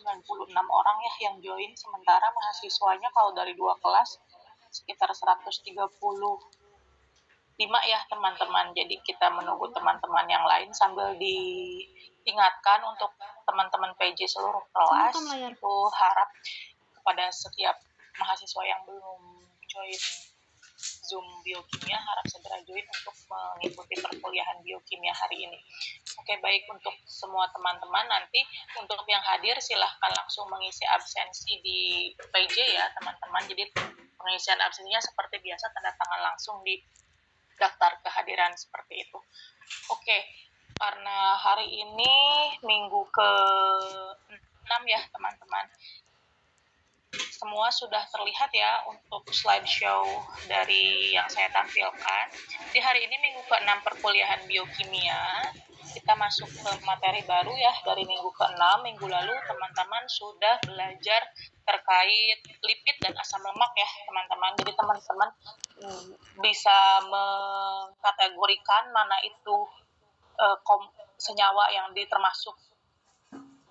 96 orang ya yang join, sementara mahasiswanya kalau dari 2 kelas sekitar 135 ya teman-teman. Jadi kita menunggu teman-teman yang lain sambil diingatkan untuk teman-teman PJ seluruh kelas, itu harap kepada setiap mahasiswa yang belum join Zoom biokimia harap segera join untuk mengikuti perkuliahan biokimia hari ini. Oke, baik, untuk semua teman-teman nanti untuk yang hadir silahkan langsung mengisi absensi di PJ ya teman-teman. Jadi pengisian absensinya seperti biasa, tanda tangan langsung di daftar kehadiran seperti itu. Oke, karena hari ini minggu ke-6 ya teman-teman, semua sudah terlihat ya untuk slideshow dari yang saya tampilkan. Di hari ini minggu ke-6 perkuliahan biokimia, kita masuk ke materi baru ya dari minggu ke-6. Minggu lalu teman-teman sudah belajar terkait lipid dan asam lemak ya teman-teman. Jadi teman-teman bisa mengkategorikan mana itu senyawa yang termasuk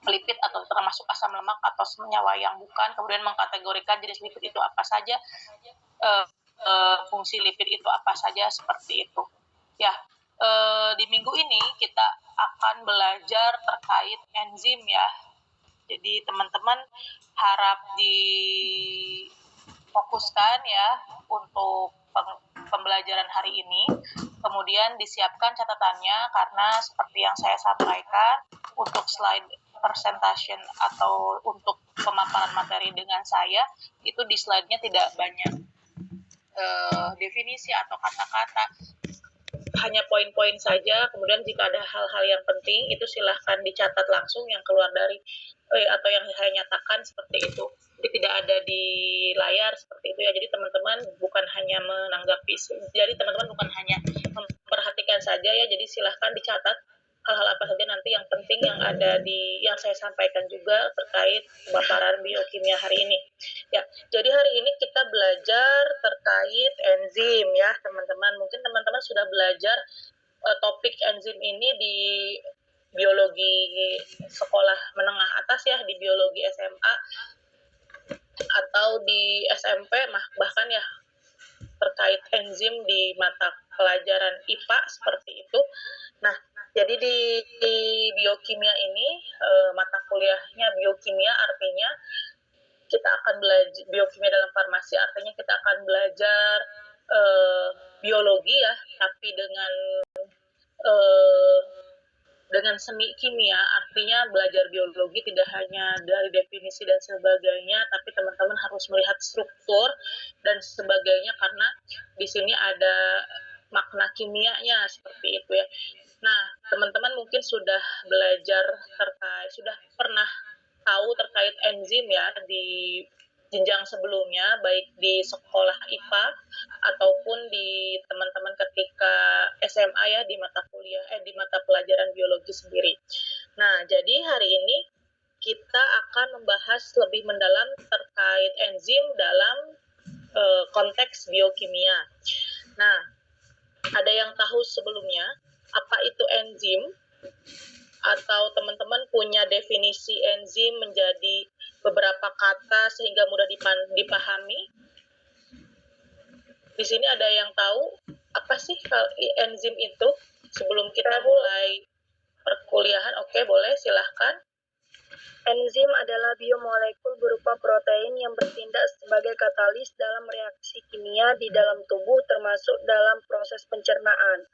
lipid atau termasuk asam lemak atau senyawa yang bukan, kemudian mengkategorikan jenis lipid itu apa saja, fungsi lipid itu apa saja, seperti itu. Ya, di minggu ini kita akan belajar terkait enzim ya. Jadi teman-teman harap difokuskan ya untuk pembelajaran hari ini. Kemudian disiapkan catatannya karena seperti yang saya sampaikan untuk slide presentation atau untuk pemaparan materi dengan saya itu di slide-nya tidak banyak definisi atau kata-kata, hanya poin-poin saja. Kemudian jika ada hal-hal yang penting itu silahkan dicatat langsung yang keluar dari atau yang saya nyatakan seperti itu. Jadi tidak ada di layar seperti itu ya. Jadi teman-teman bukan hanya menanggapi, jadi teman-teman bukan hanya memperhatikan saja ya. Jadi silahkan dicatat hal-hal apa saja nanti yang penting yang ada yang saya sampaikan juga terkait pemaparan biokimia hari ini. Ya, jadi hari ini kita belajar terkait enzim ya, teman-teman. Mungkin teman-teman sudah belajar topik enzim ini di biologi sekolah menengah atas ya, di biologi SMA atau di SMP bahkan ya, terkait enzim di mata pelajaran IPA seperti itu. Nah, jadi di biokimia ini, mata kuliahnya biokimia, artinya kita akan belajar biokimia dalam farmasi, artinya kita akan belajar biologi ya, tapi dengan seni kimia, artinya belajar biologi tidak hanya dari definisi dan sebagainya, tapi teman-teman harus melihat struktur dan sebagainya karena di sini ada makna kimianya seperti itu ya. Nah, teman-teman mungkin sudah belajar sudah pernah tahu terkait enzim ya di jenjang sebelumnya, baik di sekolah IPA ataupun di teman-teman ketika SMA ya, di mata pelajaran biologi sendiri. Nah, jadi hari ini kita akan membahas lebih mendalam terkait enzim dalam konteks biokimia. Nah, ada yang tahu sebelumnya apa itu enzim? Atau teman-teman punya definisi enzim menjadi beberapa kata sehingga mudah dipahami? Di sini ada yang tahu apa sih enzim itu sebelum kita mulai perkuliahan? Oke, boleh, silahkan. Enzim adalah biomolekul berupa protein yang bertindak sebagai katalis dalam reaksi kimia di dalam tubuh, termasuk dalam proses pencernaan.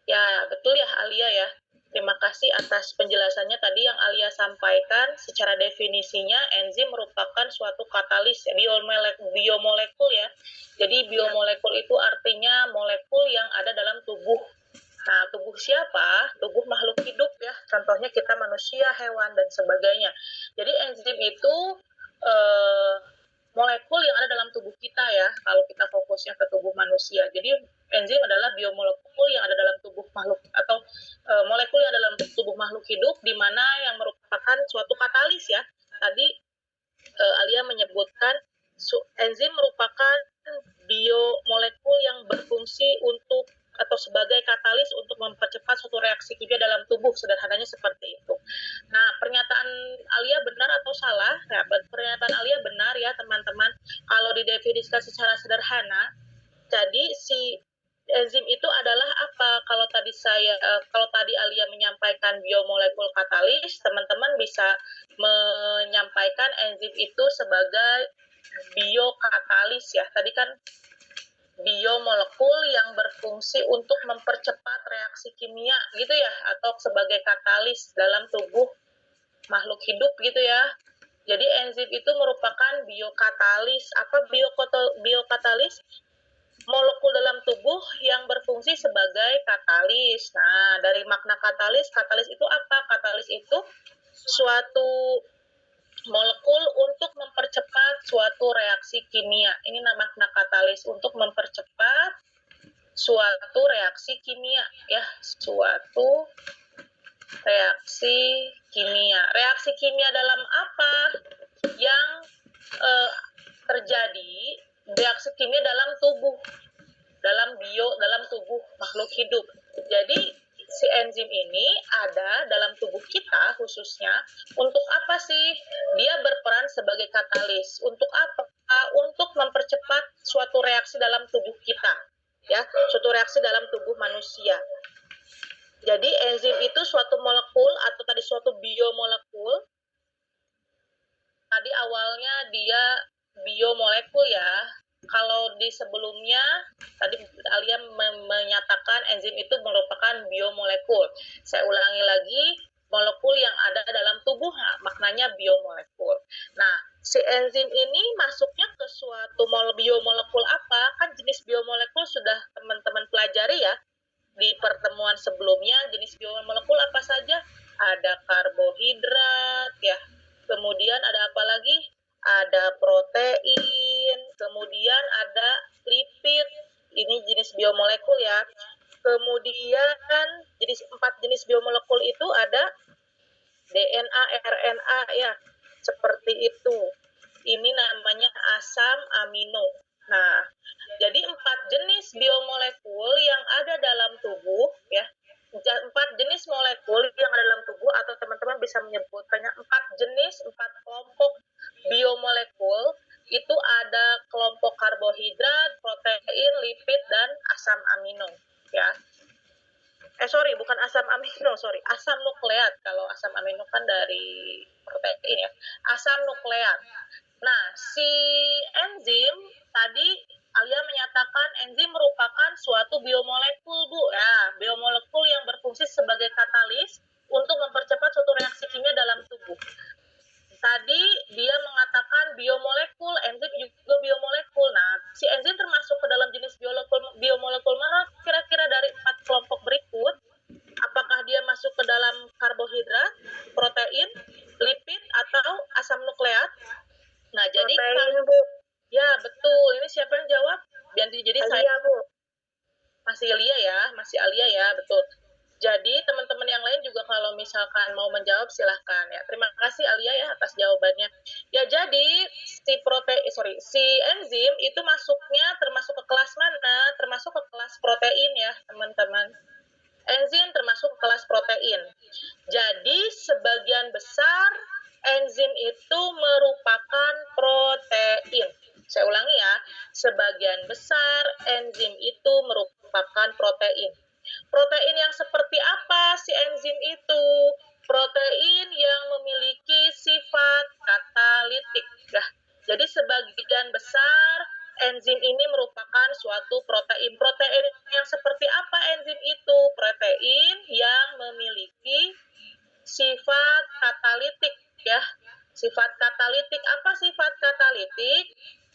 Ya, betul ya Alia ya. Terima kasih atas penjelasannya tadi yang Alia sampaikan. Secara definisinya, enzim merupakan suatu katalis biomolekul ya. Jadi biomolekul itu artinya molekul yang ada dalam tubuh. Nah, tubuh siapa? Tubuh makhluk hidup ya. Contohnya kita manusia, hewan, dan sebagainya. Jadi enzim itu molekul yang ada dalam tubuh kita ya, kalau kita fokusnya ke tubuh manusia. Jadi enzim adalah biomolekul yang ada dalam tubuh makhluk atau molekul yang ada dalam tubuh makhluk hidup, di mana yang merupakan suatu katalis ya. Tadi Alia menyebutkan enzim merupakan biomolekul yang berfungsi untuk atau sebagai katalis untuk mempercepat suatu reaksi kimia dalam tubuh, sederhananya seperti itu. Nah, pernyataan Alia benar atau ya teman-teman. Kalau didefinisikan secara sederhana, jadi si enzim itu adalah apa? Kalau tadi Alia menyampaikan biomolekul katalis, teman-teman bisa menyampaikan enzim itu sebagai biokatalis ya. Tadi kan biomolekul yang berfungsi untuk mempercepat reaksi kimia gitu ya, atau sebagai katalis dalam tubuh makhluk hidup gitu ya. Jadi enzim itu merupakan biokatalis. Apa biokatalis? Molekul dalam tubuh yang berfungsi sebagai katalis. Nah, dari makna katalis itu apa? Katalis itu suatu molekul untuk mempercepat suatu reaksi kimia. Ini makna katalis, untuk mempercepat suatu reaksi kimia ya, suatu reaksi kimia. Reaksi kimia dalam apa yang terjadi? Reaksi kimia dalam tubuh, dalam tubuh makhluk hidup. Jadi si enzim ini ada dalam tubuh kita khususnya untuk apa sih? Dia berperan sebagai katalis. Untuk apa? Untuk mempercepat suatu reaksi dalam tubuh kita, ya, suatu reaksi dalam tubuh manusia. Jadi enzim itu suatu molekul atau tadi suatu biomolekul. Tadi awalnya dia biomolekul ya. Kalau di sebelumnya tadi Alia menyatakan enzim itu merupakan biomolekul. Saya ulangi lagi, molekul yang ada dalam tubuh, maknanya biomolekul. Nah, si enzim ini masuknya ke suatu biomolekul apa? Kan jenis biomolekul sudah teman-teman pelajari ya di pertemuan sebelumnya. Jenis biomolekul apa saja? Ada karbohidrat ya. Kemudian ada apa lagi? Ada protein, kemudian ada lipid. Ini jenis biomolekul ya. Kemudian empat jenis biomolekul itu ada DNA, RNA ya. Seperti itu. Ini namanya asam amino. Nah, jadi 4 jenis biomolekul yang ada dalam tubuh ya. 4 jenis molekul yang ada dalam tubuh, atau teman-teman bisa menyebutkannya 4 jenis, 4 kelompok biomolekul. Itu ada kelompok karbohidrat, protein, lipid, dan asam amino ya. Bukan asam amino, asam nukleat. Kalau asam amino kan dari protein ya. Asam nukleat. Nah, si enzim tadi Alia menyatakan enzim merupakan suatu biomolekul, Bu. Ya, biomolekul yang berfungsi sebagai katalis untuk mempercepat suatu reaksi kimia dalam tubuh. Tadi dia mengatakan biomolekul, enzim juga biomolekul. Nah, si enzim termasuk ke dalam jenis biomolekul mana kira-kira dari 4 kelompok berikut? Apakah dia masuk ke dalam karbohidrat, protein, lipid, atau asam nukleat? Nah, jadi protein, Bu. Ya, betul. Ini siapa yang jawab? Jadi Alia, saya, Bu. masih Alia ya, betul. Jadi teman-teman yang lain juga kalau misalkan mau menjawab silahkan ya. Terima kasih Alia ya atas jawabannya. Ya, jadi si enzim itu termasuk ke kelas mana? Termasuk ke kelas protein ya, teman-teman. Enzim termasuk ke kelas protein. Jadi sebagian besar enzim itu merupakan protein. Saya ulangi ya, sebagian besar enzim itu merupakan protein. Protein yang seperti apa si enzim itu? Protein yang memiliki sifat katalitik. Nah, jadi sebagian besar enzim ini merupakan suatu protein. Protein yang seperti apa enzim itu? Protein yang memiliki sifat katalitik ya. Sifat katalitik, apa sifat katalitik?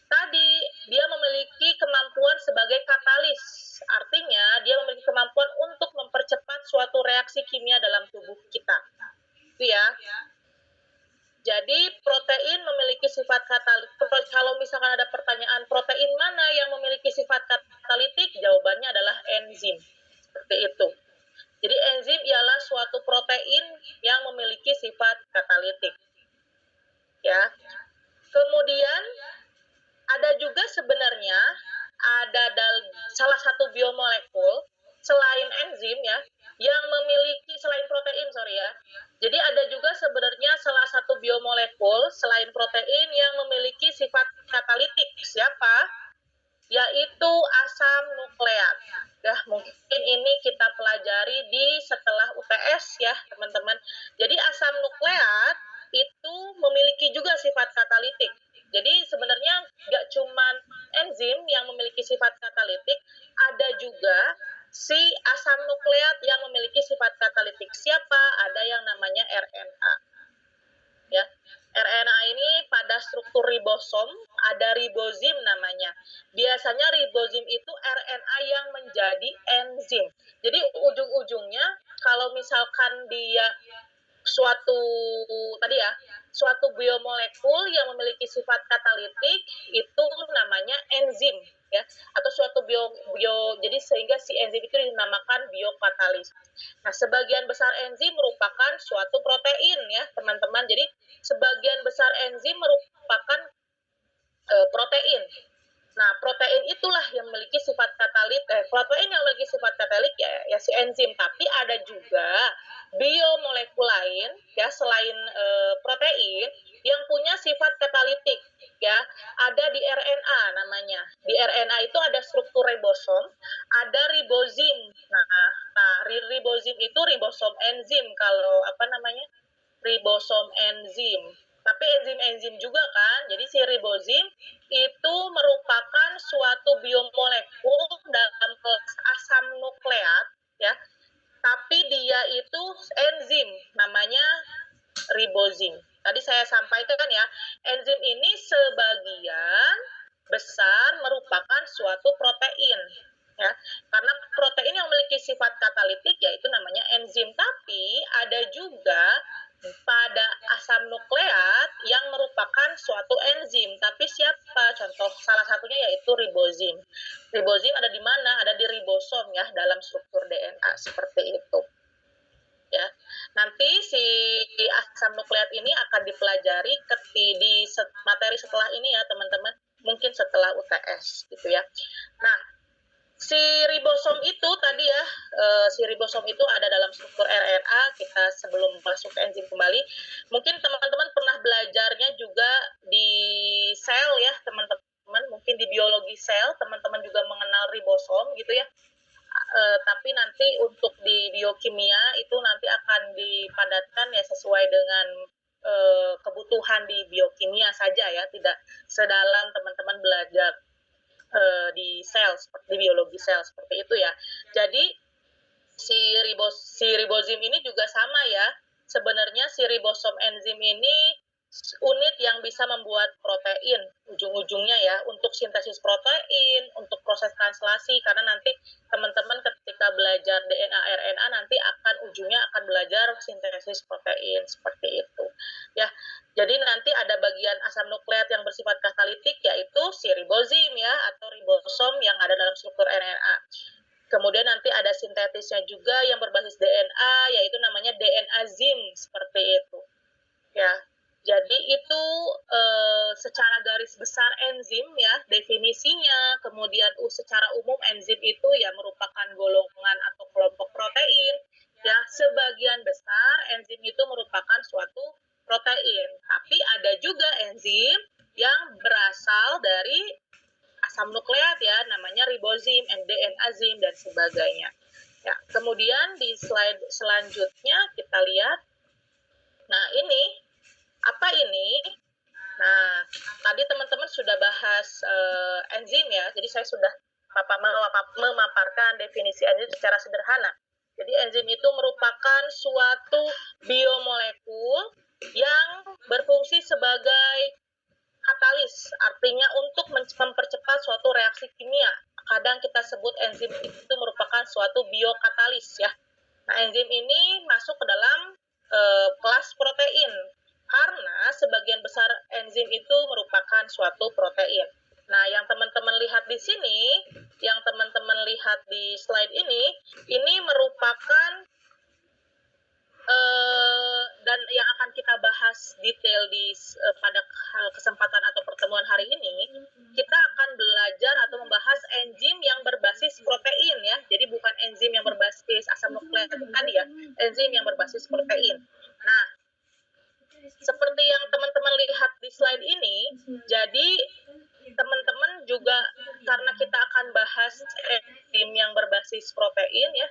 Tadi dia memiliki kemampuan sebagai katalis. Artinya dia memiliki kemampuan untuk mempercepat suatu reaksi kimia dalam tubuh kita. Itu ya. Jadi protein memiliki sifat katalitik. Kalau misalkan ada pertanyaan protein mana yang memiliki sifat katalitik, jawabannya adalah enzim. Seperti itu. Jadi enzim ialah suatu protein yang memiliki sifat katalitik. Ya. Kemudian ada juga sebenarnya salah satu biomolekul selain enzim ya, yang memiliki selain protein ya. Jadi ada juga sebenarnya salah satu biomolekul selain protein yang memiliki sifat juga sifat katalitik. Jadi sebenarnya nggak cuma enzim yang memiliki sifat katalitik, ada juga si asam nukleat yang memiliki sifat katalitik. Siapa? Ada yang namanya RNA. Ya, RNA ini pada struktur ribosom ada ribozim namanya. Biasanya ribozim itu RNA yang menjadi enzim. Jadi ujung-ujungnya kalau misalkan dia suatu tadi ya, suatu biomolekul yang memiliki sifat katalitik itu namanya enzim ya, atau suatu jadi sehingga si enzim itu dinamakan biokatalis. Nah, sebagian besar enzim merupakan suatu protein ya, teman-teman. Jadi sebagian besar enzim merupakan protein. Nah, protein itulah yang memiliki sifat protein yang memiliki sifat katalik ya si enzim. Tapi ada juga biomolekul lain ya selain protein yang punya sifat katalitik ya. Ada di RNA namanya. Di RNA itu ada struktur ribosom, ada ribozim. Nah, ribozim itu ribosom enzim kalau ribosom enzim. Tapi enzim-enzim juga kan. Jadi si ribozim itu merupakan suatu biomolekul dalam kelas asam nukleat ya. Tapi dia itu enzim, namanya ribozim. Tadi saya sampaikan ya, enzim ini sebagian besar merupakan suatu protein ya. Karena protein yang memiliki sifat katalitik yaitu namanya enzim. Tapi ada juga pada asam nukleat yang merupakan suatu enzim. Tapi siapa? Contoh salah satunya yaitu ribozim. Ribozim ada di mana? Ada di ribosom ya, dalam struktur DNA seperti itu. Ya. Nanti si asam nukleat ini akan dipelajari di materi setelah ini ya, teman-teman. Mungkin setelah UTS gitu ya. Nah, si ribosom itu tadi ya, si ribosom itu ada dalam struktur RNA. Kita sebelum masuk ke enzim kembali, mungkin teman-teman pernah belajarnya juga di sel ya, teman-teman. Mungkin di biologi sel, teman-teman juga mengenal ribosom gitu ya. Tapi nanti untuk di biokimia itu nanti akan dipadatkan ya sesuai dengan kebutuhan di biokimia saja ya, tidak sedalam teman-teman belajar di sel, seperti biologi sel seperti itu ya. Jadi si ribozim ini juga sama ya. Sebenarnya si ribosom enzim ini unit yang bisa membuat protein ujung-ujungnya ya, untuk sintesis protein, untuk proses translasi. Karena nanti teman-teman ketika belajar DNA RNA nanti ujungnya akan belajar sintesis protein seperti itu ya. Jadi nanti ada bagian asam nukleat yang bersifat katalitik yaitu si ribozim ya, atau ribosom yang ada dalam struktur RNA. Kemudian nanti ada sintetisnya juga yang berbasis DNA yaitu namanya DNA-zim seperti itu ya. Jadi itu secara garis besar enzim ya definisinya. Kemudian secara umum enzim itu ya merupakan golongan atau kelompok protein ya. Sebagian besar enzim itu merupakan suatu protein. Tapi ada juga enzim yang berasal dari asam nukleat ya, namanya ribozim, DNA-zim dan sebagainya. Ya, kemudian di slide selanjutnya kita lihat. Nah, ini apa ini? Nah, tadi teman-teman sudah bahas enzim ya. Jadi saya sudah memaparkan definisi enzim secara sederhana. Jadi enzim itu merupakan suatu biomolekul yang berfungsi sebagai katalis, artinya untuk mempercepat suatu reaksi kimia. Kadang kita sebut enzim itu merupakan suatu biokatalis ya. Nah, enzim ini masuk ke dalam kelas protein karena sebagian besar enzim itu merupakan suatu protein. Nah, yang teman-teman lihat di sini, yang teman-teman lihat di slide ini merupakan dan yang akan kita bahas detail pada kesempatan atau pertemuan hari ini, kita akan belajar atau membahas enzim yang berbasis protein ya. Jadi bukan enzim yang berbasis asam nukleat tadi ya, enzim yang berbasis protein. Nah, seperti yang teman-teman lihat di slide ini, jadi teman-teman juga karena kita akan bahas enzim yang berbasis protein ya,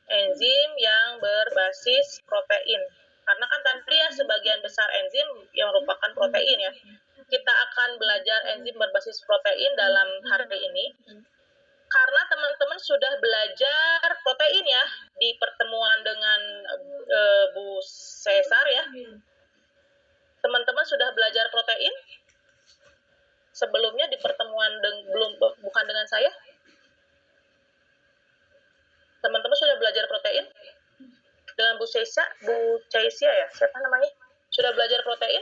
enzim yang berbasis protein. Karena kan tadi ya sebagian besar enzim yang merupakan protein ya. Kita akan belajar enzim berbasis protein dalam hari ini. Karena teman-teman sudah belajar protein ya di pertemuan dengan Bu Cesar ya. Teman-teman sudah belajar protein sebelumnya di pertemuan bukan dengan saya. Teman-teman sudah belajar protein dengan Bu Cecia ya, siapa namanya? Sudah belajar protein?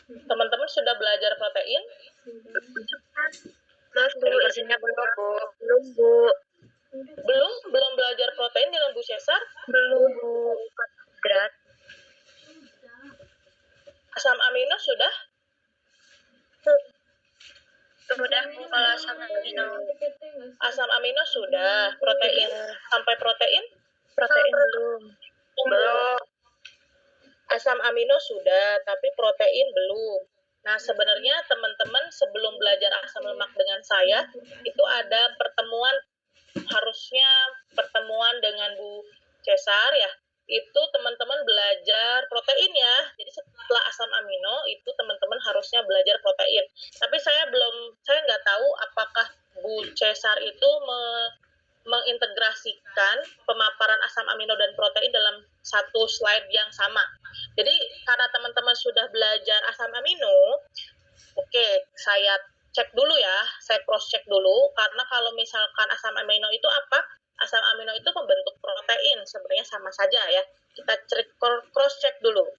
Teman-teman sudah belajar protein? Maaf Bu, isinya belum Bu. Belum belajar protein dengan Bu Cesar? Belum Bu. Berat. Asam amino sudah? Sudah Bu, kalau asam amino. Asam amino sudah. Protein? Sampai protein? Protein belum. Asam amino sudah, tapi protein belum. Nah, sebenarnya teman-teman sebelum belajar asam lemak dengan saya, itu ada harusnya pertemuan dengan Bu Cesar ya. Itu teman-teman belajar protein ya. Jadi setelah asam amino, itu teman-teman harusnya belajar protein. Tapi saya nggak tahu apakah Bu Cesar itu mengintegrasikan pemaparan asam amino dan protein dalam satu slide yang sama. Jadi karena teman-teman sudah belajar asam amino, oke, saya cek dulu ya, saya cross check dulu, karena kalau misalkan asam amino itu apa? Asam amino itu membentuk protein, sebenarnya sama saja ya. Kita cross check dulu.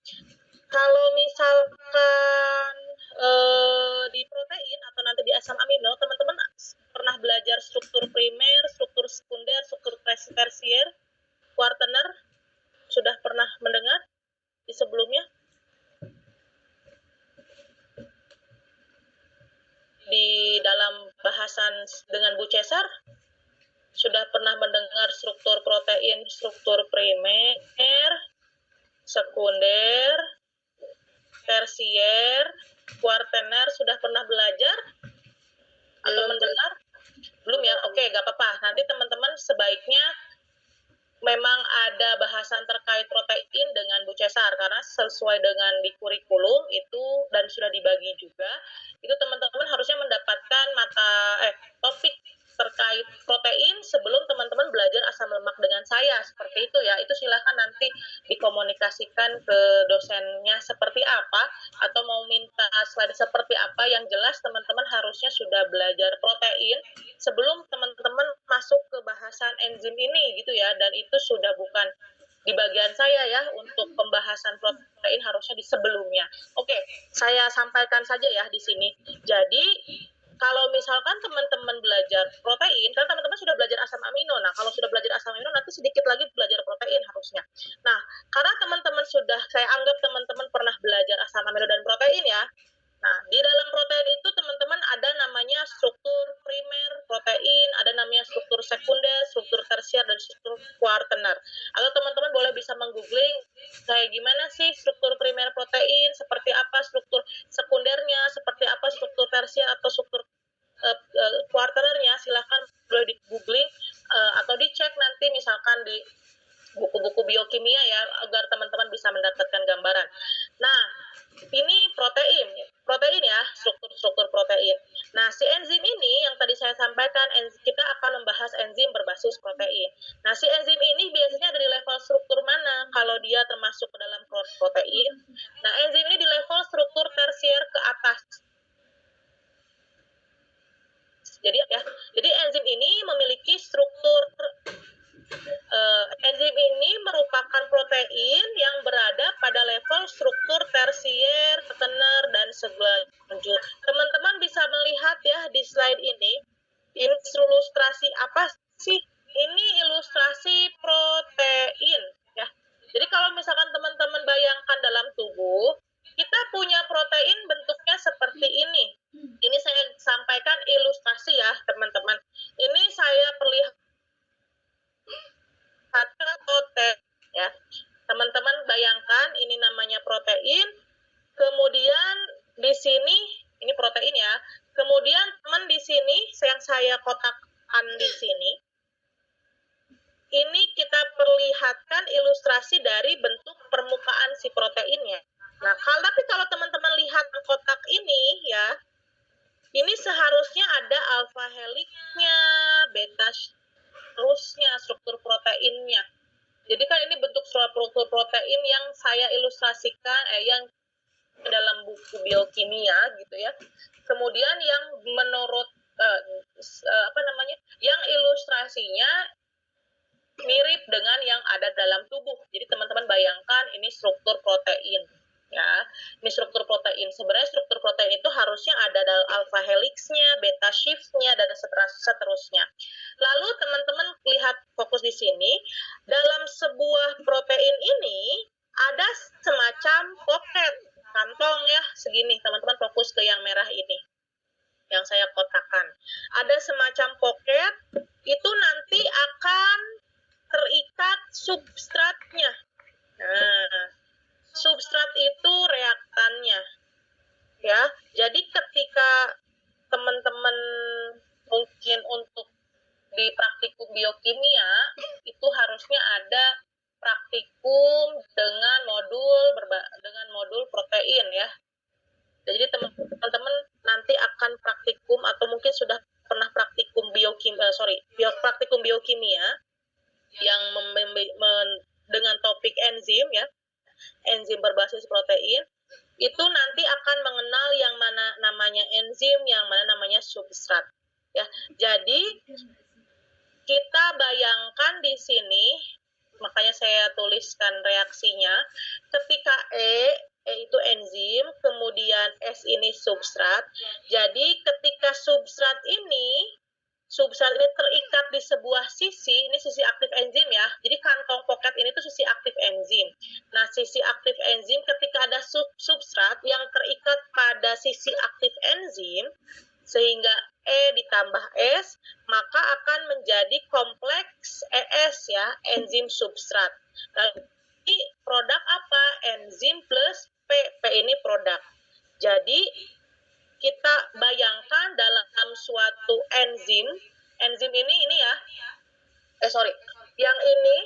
Kalau misalkan di protein atau nanti di asam amino, teman-teman pernah belajar struktur primer, struktur sekunder, struktur tersier, kuartener? Sudah pernah mendengar di sebelumnya? Di dalam bahasan dengan Bu Cesar, sudah pernah mendengar struktur protein, struktur primer, sekunder, tersier, kuartener, sudah pernah belajar atau mendengar? Belum ya? Oke, gak apa-apa. Nanti teman-teman sebaiknya memang ada bahasan terkait protein dengan Bu Cesar, karena sesuai dengan di kurikulum itu dan sudah dibagi juga, itu teman-teman harusnya mendapatkan topik terkait protein sebelum teman-teman belajar asam lemak dengan saya, seperti itu ya. Itu silahkan nanti dikomunikasikan ke dosennya seperti apa, atau mau minta slide seperti apa. Yang jelas teman-teman harusnya sudah belajar protein sebelum teman-teman masuk ke bahasan enzim ini gitu ya, dan itu sudah bukan di bagian saya ya, untuk pembahasan protein harusnya di sebelumnya. Oke, saya sampaikan saja ya di sini. Jadi kalau misalkan teman-teman belajar protein, kan teman-teman sudah belajar asam amino. Nah, kalau sudah belajar asam amino, nanti sedikit lagi belajar protein harusnya. Nah, karena teman-teman saya anggap teman-teman pernah belajar asam amino dan protein ya. Nah, di dalam protein itu teman-teman ada namanya struktur primer protein, ada namanya struktur sekunder, struktur tersier, dan struktur kuartener. Atau teman-teman boleh bisa menggoogling kayak gimana sih struktur primer protein, seperti apa struktur sekundernya, seperti apa struktur tersier atau struktur kuartenernya. Silahkan boleh di googling atau dicek nanti misalkan di buku-buku biokimia ya, agar teman-teman bisa mendapatkan gambaran. Nah, ini protein ya, struktur protein. Nah, si enzim ini yang tadi saya sampaikan, kita akan membahas enzim berbasis protein. Nah, si enzim ini biasanya ada di level struktur mana kalau dia termasuk ke dalam protein? Nah, enzim ini di level struktur tersier ke atas. Jadi enzim ini memiliki struktur enzim ini merupakan protein yang berada pada level struktur tersier, kuartener, dan selanjutnya. Teman-teman bisa melihat ya di slide ini ilustrasi apa sih? Ini ilustrasi protein ya. Jadi kalau misalkan teman-teman bayangkan dalam tubuh, kita punya protein bentuknya seperti ini. Ini saya sampaikan ilustrasi ya teman-teman. Ini saya perlihatkan protein ya. Teman-teman bayangkan ini namanya protein. Kemudian di sini ini protein ya. Kemudian teman di sini yang saya kotakkan di sini, ini kita perlihatkan ilustrasi dari bentuk saya ilustrasikan yang dalam buku biokimia gitu ya. Kemudian yang menurut yang ilustrasinya mirip dengan yang ada dalam tubuh. Jadi teman-teman bayangkan ini struktur protein. Ya, ini struktur protein. Sebenarnya struktur protein itu harusnya ada dalam alpha helixnya, beta sheath-nya, dan seterusnya. Lalu teman-teman lihat fokus di sini, dalam sebuah protein ini ada semacam pocket, kantong ya, segini. Teman-teman fokus ke yang merah ini, yang saya kotakan. Ada semacam pocket, itu nanti akan terikat substratnya. Nah, substrat itu reaktannya. Ya, jadi ketika teman-teman mungkin untuk di praktikum biokimia itu harusnya ada praktikum dengan modul protein ya. Jadi teman-teman nanti akan praktikum atau mungkin sudah pernah praktikum praktikum biokimia yang dengan topik enzim ya, enzim berbasis protein, itu nanti akan mengenal yang mana namanya enzim, yang mana namanya substrat ya. Jadi kita bayangkan di sini, makanya saya tuliskan reaksinya, ketika E itu enzim, kemudian S ini substrat. Jadi ketika substrat ini terikat di sebuah sisi, ini sisi aktif enzim ya. Jadi kantong pocket ini tuh sisi aktif enzim. Nah, sisi aktif enzim ketika ada substrat yang terikat pada sisi aktif enzim, sehingga E ditambah S, maka akan menjadi kompleks ES ya, enzim substrat. Jadi produk apa? Enzim plus P. P ini produk. Jadi kita bayangkan dalam suatu enzim ini ya, yang ini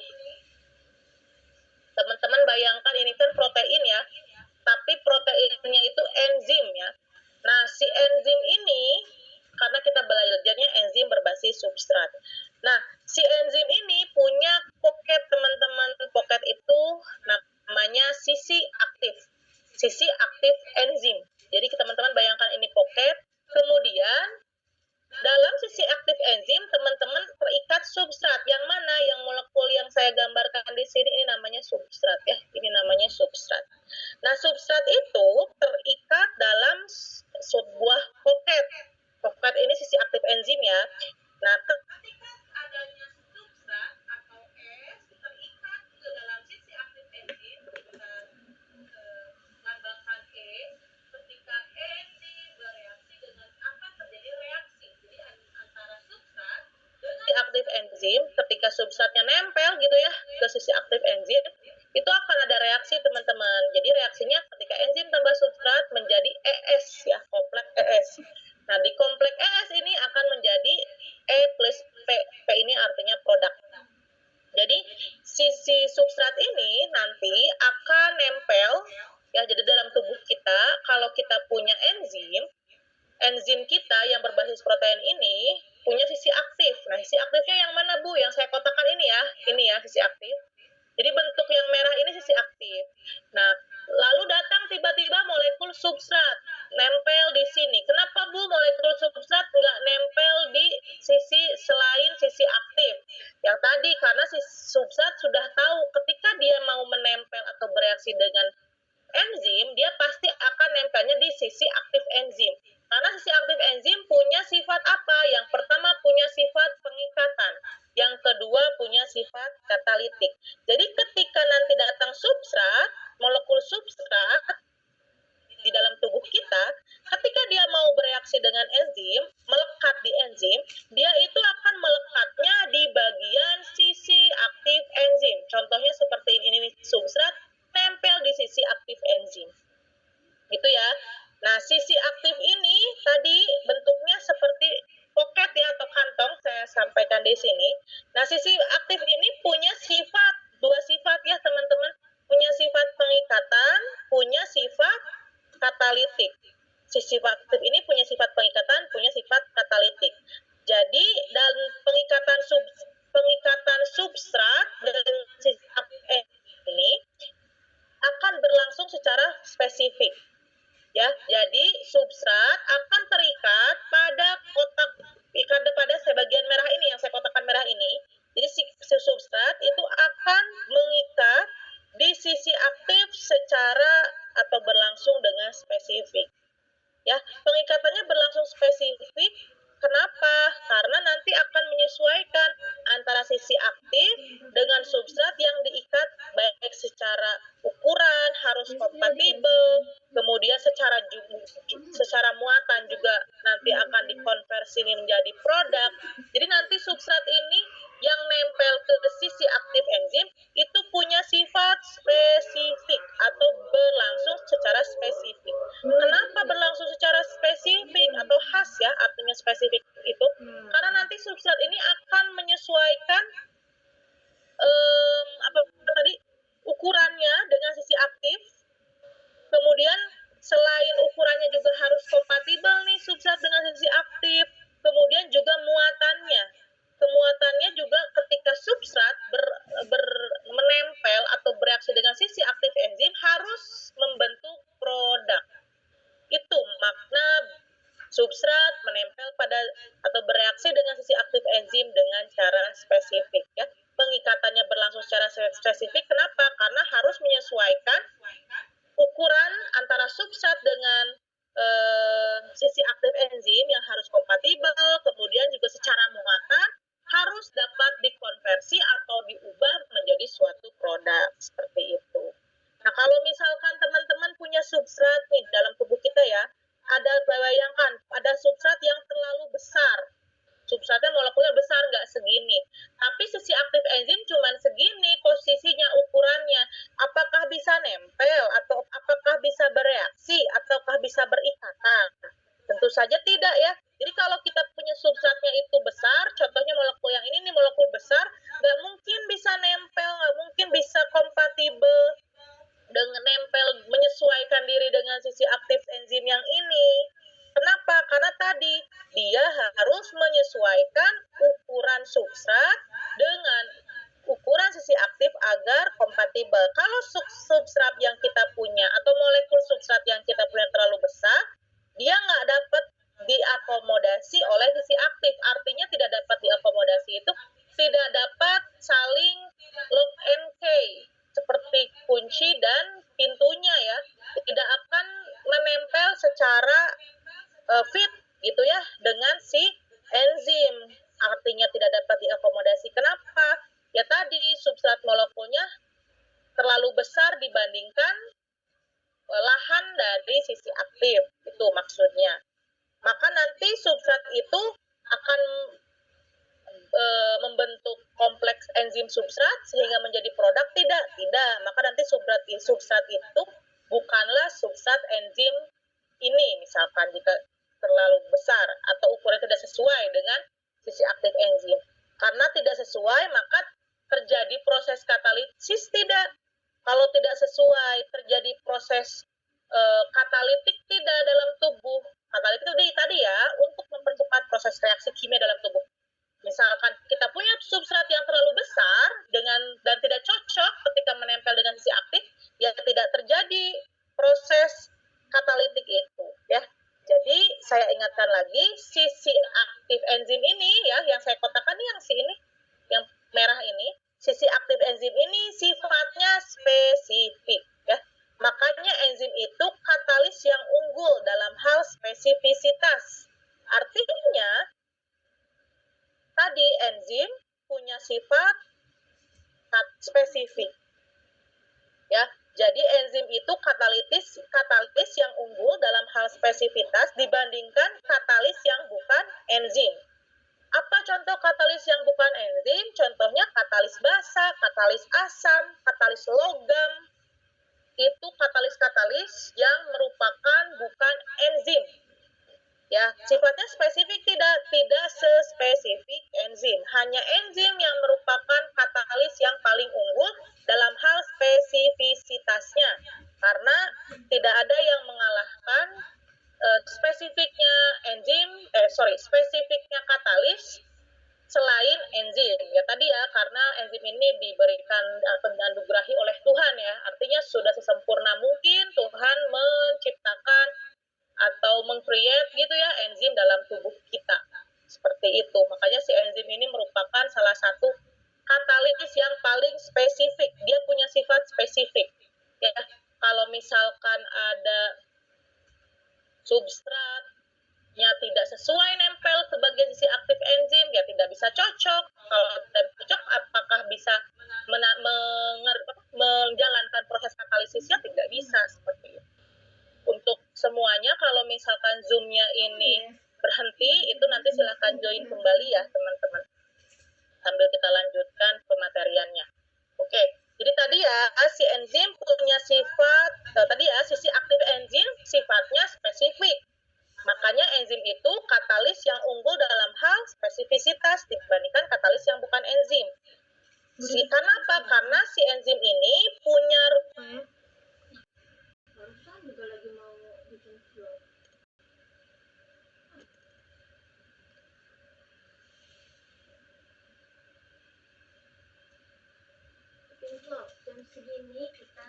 teman-teman bayangkan ini kan protein ya, tapi proteinnya itu enzim ya. Nah, si enzim ini, karena kita belajarnya enzim berbasis substrat. Nah, si enzim ini punya pocket teman-teman. Pocket itu namanya sisi aktif enzim. Jadi teman-teman bayangkan ini pocket, kemudian dalam sisi aktif enzim teman-teman terikat substrat. Yang mana? Yang molekul yang saya gambarkan di sini ini namanya substrat ya. Ini namanya substrat. Nah, substrat itu terikat dalam sebuah pocket. Pocket ini sisi aktif enzim ya. Nah, ketika adanya substrat atau S terikat ke dalam sisi aktif enzim, kita lambangkan E. Ketika enzim bereaksi dengan akan terjadi reaksi. Jadi antara substrat dengan sisi aktif enzim, ketika substratnya nempel gitu ya ke sisi aktif enzim, itu akan ada reaksi teman-teman. Jadi reaksinya ketika enzim tambah substrat menjadi ES ya, kompleks ES. Nah, di kompleks ES ini akan menjadi E plus P. P ini artinya produk. Jadi sisi substrat ini nanti akan nempel ya. Jadi dalam tubuh kita kalau kita punya enzim kita yang berbasis protein ini punya sisi aktif. Nah, sisi aktifnya yang mana Bu? Yang saya kotakan ini ya sisi aktif. Jadi bentuk yang merah ini sisi aktif. Nah, lalu datang tiba-tiba molekul substrat nempel di sini. Kenapa Bu molekul substrat nggak nempel di sisi selain sisi aktif? Yang tadi karena si substrat sudah tahu ketika dia mau menempel atau bereaksi dengan enzim, dia pasti akan nempelnya di sisi aktif enzim. Karena sisi aktif enzim punya sifat apa? Yang pertama punya sifat pengikatan. Yang kedua punya sifat katalitik. Jadi ketika nanti datang substrat, molekul substrat di dalam tubuh kita, ketika dia mau bereaksi dengan enzim, melekat di enzim, dia itu akan melekatnya di bagian sisi aktif enzim. Contohnya seperti ini substrat nempel di sisi aktif enzim. Gitu ya. Nah, sisi aktif ini tadi bentuknya seperti pocket ya atau kantong, saya sampaikan di sini. Nah, sisi aktif ini punya dua sifat ya teman-teman. Punya sifat pengikatan, punya sifat katalitik. Sisi aktif ini punya sifat pengikatan, punya sifat katalitik. Jadi, dan pengikatan substrat dengan sisi aktif ini secara spesifik. Ya, jadi substrat akan terikat pada kotak pada sebagian merah ini yang saya kotakkan merah ini. Jadi si substrat itu akan mengikat di sisi aktif secara atau berlangsung dengan spesifik. Ya, pengikatannya berlangsung spesifik. Kenapa? Karena nanti akan menyesuaikan antara sisi aktif dengan substrat yang diikat, baik secara ukuran harus kompatibel, kemudian secara muatan juga nanti akan dikonversi menjadi produk. Jadi nanti substrat ini yang nempel ke sisi aktif enzim itu punya sifat spesifik atau berlangsung secara spesifik. Kenapa berlangsung secara spesifik atau khas ya, artinya spesifik itu? Karena nanti substrat ini akan menyesuaikan ukurannya dengan sisi aktif. Kemudian selain ukurannya juga harus kompatibel nih substrat dengan sisi aktif. Kemudian juga muatannya juga ketika substrat menempel atau bereaksi dengan sisi aktif enzim harus membentuk produk. Itu makna substrat menempel pada atau bereaksi dengan sisi aktif enzim dengan cara spesifik ya. Pengikatannya berlangsung secara spesifik. Kenapa? Karena harus menyesuaikan ukuran antara substrat dengan sisi aktif enzim yang harus kompatibel, kemudian juga secara muatan harus dapat dikonversi atau diubah menjadi suatu produk seperti itu. Nah, kalau misalkan teman-teman punya substrat nih dalam tubuh kita ya, bayangkan ada substrat yang terlalu besar. Substratnya molekulnya besar, nggak segini. Tapi sisi aktif enzim cuma segini posisinya, ukurannya. Apakah bisa nempel atau apakah bisa bereaksi ataukah bisa berikatan? Tentu saja tidak ya. Jadi kalau kita punya substratnya itu besar, contohnya molekul yang ini nih molekul besar, nggak mungkin bisa nempel, nggak mungkin bisa kompatibel dengan nempel, menyesuaikan diri dengan sisi aktif enzim yang ini. Kenapa? Karena tadi dia harus menyesuaikan ukuran substrat dengan ukuran sisi aktif agar kompatibel. Kalau substrat yang kita punya atau molekul substrat yang kita punya terlalu besar, dia nggak dapat diakomodasi oleh sisi aktif. Artinya tidak dapat diakomodasi itu tidak dapat saling lock and key seperti kunci dan pintunya ya, tidak akan menempel secara fit gitu ya dengan si enzim, artinya tidak dapat diakomodasi. Kenapa? Ya tadi substrat molekulnya terlalu besar dibandingkan lahan dari sisi aktif, itu maksudnya. Maka nanti substrat itu akan membentuk kompleks enzim substrat sehingga menjadi produk. Tidak, maka nanti substrat itu bukanlah substrat enzim ini, misalkan jika terlalu besar atau ukurannya tidak sesuai dengan sisi aktif enzim. Karena tidak sesuai maka terjadi proses katalisis. Tidak, kalau tidak sesuai terjadi proses katalitik tidak dalam tubuh. Katalitik itu tadi ya, untuk mempercepat proses reaksi kimia dalam tubuh. Misalkan kita punya substrat yang terlalu besar dan tidak cocok ketika menempel dengan sisi aktif, ya tidak terjadi proses katalitik itu ya. Jadi saya ingatkan lagi, sisi aktif enzim ini ya, yang saya kotakan ini yang merah ini, sisi aktif enzim ini sifatnya spesifik ya. Makanya enzim itu katalis yang unggul dalam hal spesifisitas. Artinya tadi enzim punya sifat spesifik ya. Jadi enzim itu katalis yang unggul dalam hal spesifitas dibandingkan katalis yang bukan enzim. Apa contoh katalis yang bukan enzim? Contohnya katalis basa, katalis asam, katalis logam. Itu katalis-katalis yang merupakan bukan enzim. Ya, sifatnya spesifik tidak sespesifik enzim. Hanya enzim yang merupakan katalis yang paling unggul dalam hal spesifisitasnya. Karena tidak ada yang mengalahkan spesifiknya katalis selain enzim. Ya tadi ya, karena enzim ini diberikan atau dianugerahi oleh Tuhan ya. Artinya sudah sesempurna mungkin misalkan ada substratnya tidak sesuai nempel sebagai sisi aktif enzim, ya tidak bisa cocok. Kalau tidak cocok, apakah bisa menjalankan proses katalisisnya? Tidak bisa seperti itu. Untuk semuanya, kalau misalkan Zoom-nya ini berhenti, itu nanti silahkan join kembali ya teman-teman, sambil kita lanjutkan pemateriannya. Oke, jadi tadi ya si enzim punya sifat, tadi ya sisi aktif enzim sifatnya spesifik. Makanya enzim itu katalis yang unggul dalam hal spesifisitas dibandingkan katalis yang bukan enzim. Karena apa? Karena si enzim ini punya juga lagi mau bikin vlog. Bikin vlog jam segini kita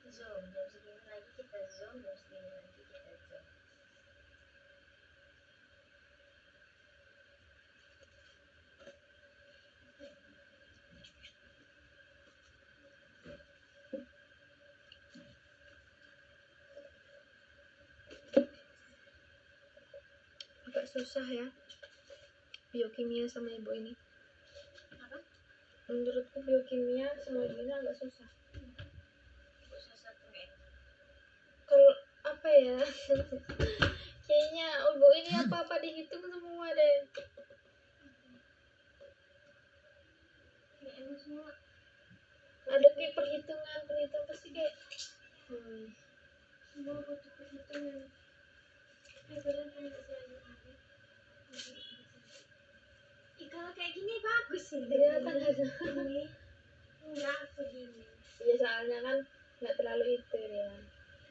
zoom, jam segini lagi kita zoom, jam segini lagi kita zoom. Agak susah ya biokimia sama ibu ini. Apa? Menurutku biokimia sama ibu ini agak susah. Susah satu ya. Kalau apa ya? Kayaknya ibu ini apa-apa dihitung semua deh. Kayak semua. Ada kayak perhitungan pasti kayak semua butuh perhitungan. Kalau kayak gini bagus sih. Iya kan ini enggak begini. Iya soalnya kan nggak terlalu itu ya.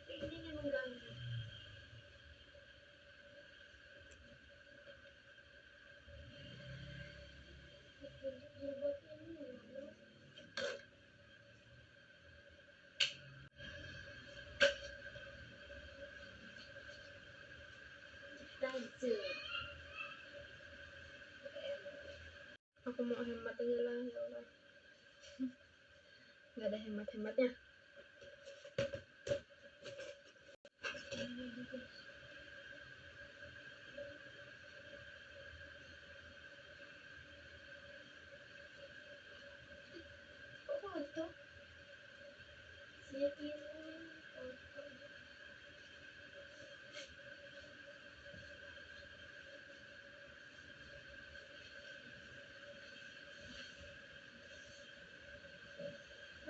Tapi ini mengganggu. Aku mau hemat aja lah ya Allah. Nggak ada hemat-hematnya. Kok foto? Siapin foto.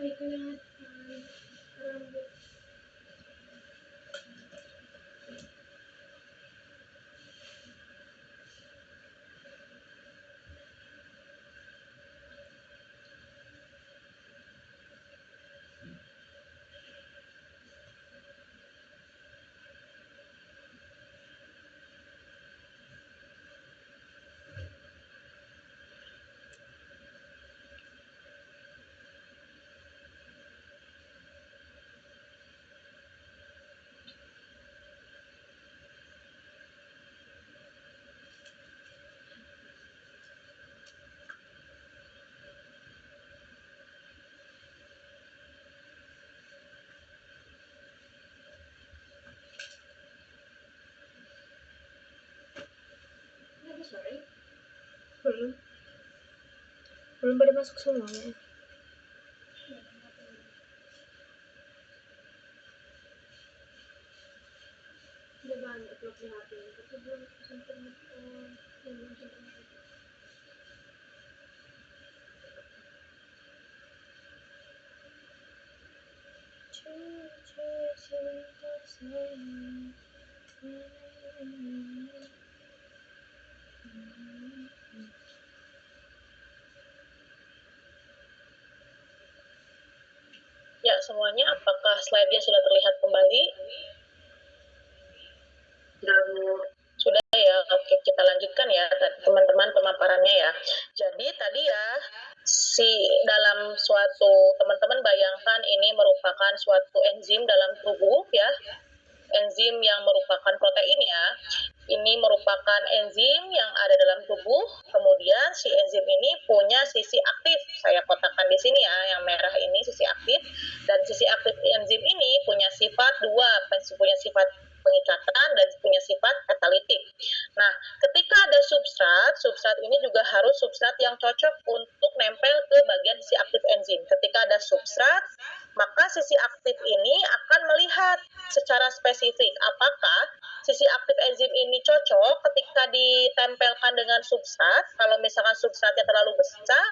Kelihatan rambut. Sorry. Belum pada masuk semuanya. Udah banyak vlog di HP, tapi belum sempat Ya, semuanya apakah slide-nya sudah terlihat kembali? Sudah ya, oke kita lanjutkan ya teman-teman pemaparannya ya. Jadi tadi ya, dalam suatu, teman-teman bayangkan ini merupakan suatu enzim dalam tubuh ya, enzim yang merupakan protein ya. Ini merupakan enzim yang ada dalam tubuh, kemudian si enzim ini punya sisi aktif. Saya kotakkan di sini ya, yang merah ini sisi aktif, dan sisi aktif enzim ini lihat secara spesifik apakah sisi aktif enzim ini cocok ketika ditempelkan dengan substrat. Kalau misalkan substratnya terlalu besar,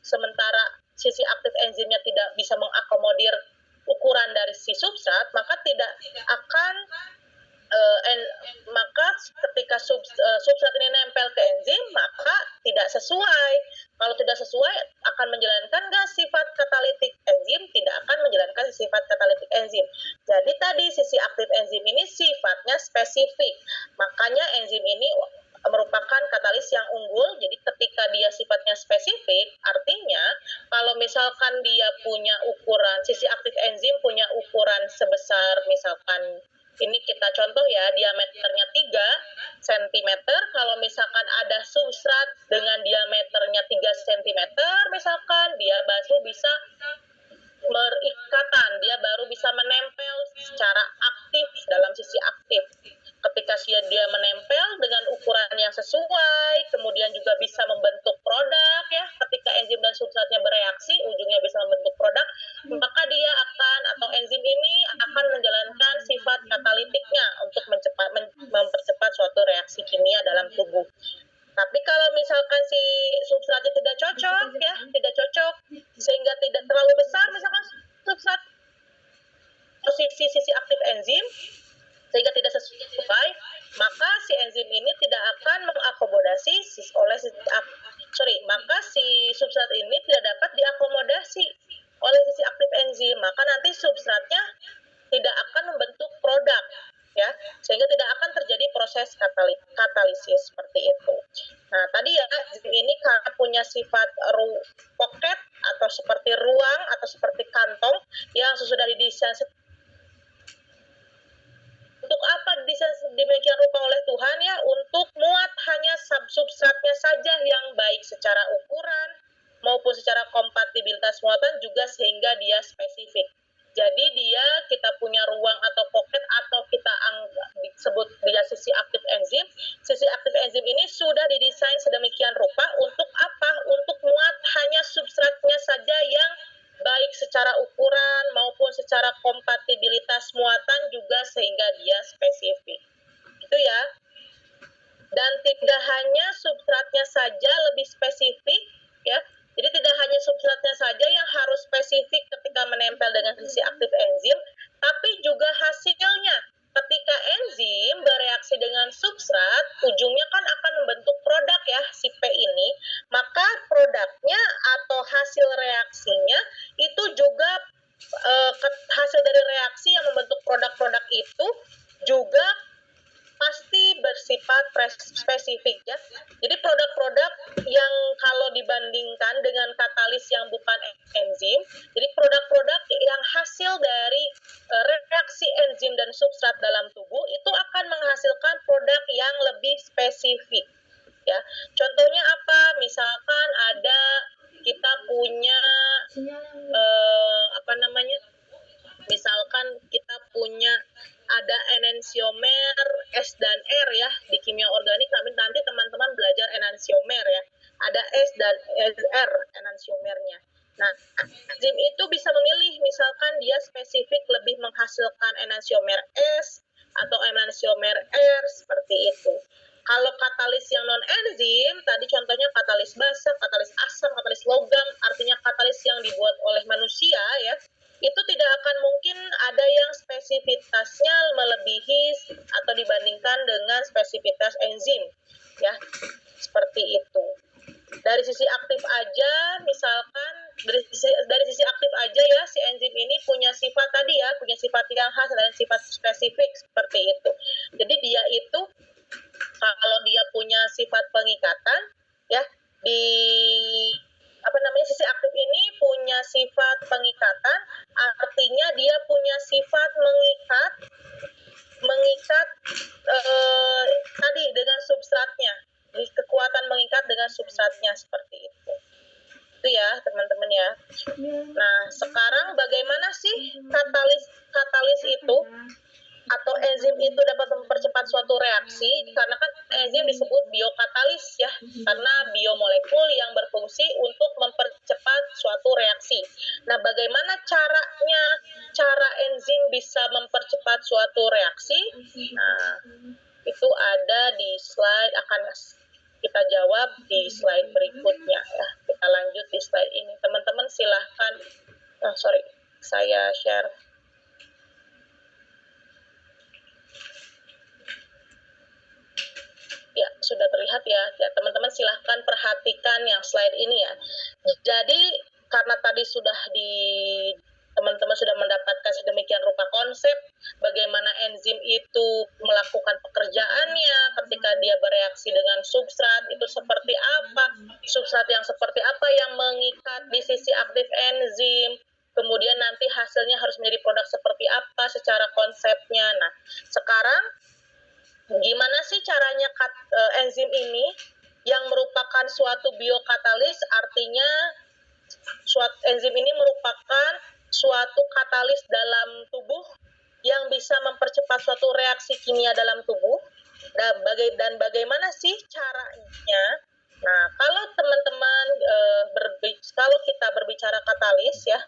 sementara sisi aktif enzimnya tidak bisa mengakomodir ukuran dari si substrat, maka tidak akan maka ketika substrat ini nempel ke enzim, maka tidak sesuai. Kalau tidak sesuai, akan menjalankan nggak sifat katalitik enzim? Tidak akan menjalankan sifat katalitik enzim. Jadi tadi sisi aktif enzim ini sifatnya spesifik. Makanya enzim ini merupakan katalis yang unggul. Jadi ketika dia sifatnya spesifik, artinya kalau misalkan dia punya ukuran, sisi aktif enzim punya ukuran sebesar misalkan, ini kita contoh ya, diameternya 3 cm, kalau misalkan ada substrat dengan diameternya 3 cm, misalkan dia baru bisa berikatan, dia baru bisa menempel secara aktif dalam sisi aktif. Ketika dia menempel dengan ukuran yang sesuai, kemudian juga bisa membentuk produk ya, ketika enzim dan substratnya bereaksi, ujungnya bisa membentuk produk, maka dia akan, atau enzim ini akan menjalankan sifat katalitiknya untuk mempercepat suatu reaksi kimia dalam tubuh. Tapi kalau misalkan si substratnya tidak cocok ya, tidak cocok sehingga tidak terlalu besar misalkan substrat sisi aktif enzim sehingga tidak sesuai, maka si enzim ini tidak akan mengakomodasi maka si substrat ini tidak dapat diakomodasi oleh sisi aktif enzim, maka nanti substratnya tidak akan membentuk produk ya, sehingga tidak akan terjadi proses katalisis seperti itu. Nah, tadi ya, enzim ini karena punya sifat pocket atau seperti ruang atau seperti kantong yang sudah didesain. Untuk apa didesain demikian rupa oleh Tuhan ya? Untuk muat hanya substratnya saja yang baik secara ukuran maupun secara kompatibilitas muatan juga, sehingga dia spesifik. Jadi kita punya ruang atau pocket, atau kita disebut dia sisi aktif enzim. Sisi aktif enzim ini sudah didesain sedemikian rupa untuk apa? Untuk muat hanya substratnya saja yang baik secara ukuran maupun secara kompatibilitas muatan juga, sehingga dia spesifik. Itu ya. Dan tidak hanya substratnya saja lebih spesifik ya. Jadi tidak hanya substratnya saja yang harus spesifik ketika menempel dengan sisi aktif enzim, tapi juga hasilnya. Ketika enzim bereaksi dengan substrat, ujungnya kan akan membentuk produk ya, si P ini. Maka produknya atau hasil reaksinya itu juga hasil dari reaksi yang membentuk produk-produk itu juga pasti bersifat spesifik ya. Jadi produk-produk yang kalau dibandingkan dengan katalis yang bukan enzim, jadi produk-produk yang hasil dari reaksi enzim dan substrat dalam tubuh itu akan menghasilkan produk yang lebih spesifik ya. Contohnya apa? Misalkan ada kita punya misalkan kita punya ada enantiomer S dan R ya, di kimia organik nanti teman-teman belajar enantiomer ya. Ada S dan R enantiomernya. Nah, enzim itu bisa memilih, misalkan dia spesifik lebih menghasilkan enantiomer S atau enantiomer R, seperti itu. Kalau katalis yang non-enzim, tadi contohnya katalis basa, katalis asam, katalis logam, artinya katalis yang dibuat oleh manusia ya, itu tidak akan mungkin ada yang spesifitasnya melebihi atau dibandingkan dengan spesifitas enzim ya, seperti itu. Dari sisi aktif aja, misalkan dari sisi aktif aja ya, si enzim ini punya sifat tadi ya, punya sifat yang khas dan sifat spesifik seperti itu. Jadi dia itu kalau dia punya sifat pengikatan ya, sisi aktif ini punya sifat pengikatan, artinya dia punya sifat mengikat tadi dengan substratnya, kekuatan mengikat dengan substratnya seperti itu. Itu ya teman-teman ya. Nah, sekarang bagaimana sih katalis itu atau enzim itu dapat mempercepat suatu reaksi? Karena kan enzim disebut biokatalis ya, karena biomolekul yang berfungsi untuk mempercepat suatu reaksi. Nah, bagaimana cara enzim bisa suatu reaksi? Nah, itu ada di slide, akan kita jawab di slide berikutnya ya. Kita lanjut di slide ini. Teman-teman silahkan, saya share. Ya, sudah terlihat ya. Ya, teman-teman silahkan perhatikan yang slide ini ya. Jadi, karena tadi teman-teman sudah mendapatkan sedemikian rupa konsep bagaimana enzim itu melakukan pekerjaannya ketika dia bereaksi dengan substrat, itu seperti apa, substrat yang seperti apa yang mengikat di sisi aktif enzim, kemudian nanti hasilnya harus menjadi produk seperti apa secara konsepnya. Nah, sekarang gimana sih caranya enzim ini yang merupakan suatu biokatalis, artinya enzim ini merupakan suatu katalis dalam tubuh yang bisa mempercepat suatu reaksi kimia dalam tubuh. Dan bagaimana sih caranya? Nah, kalau teman-teman kalau kita berbicara katalis ya,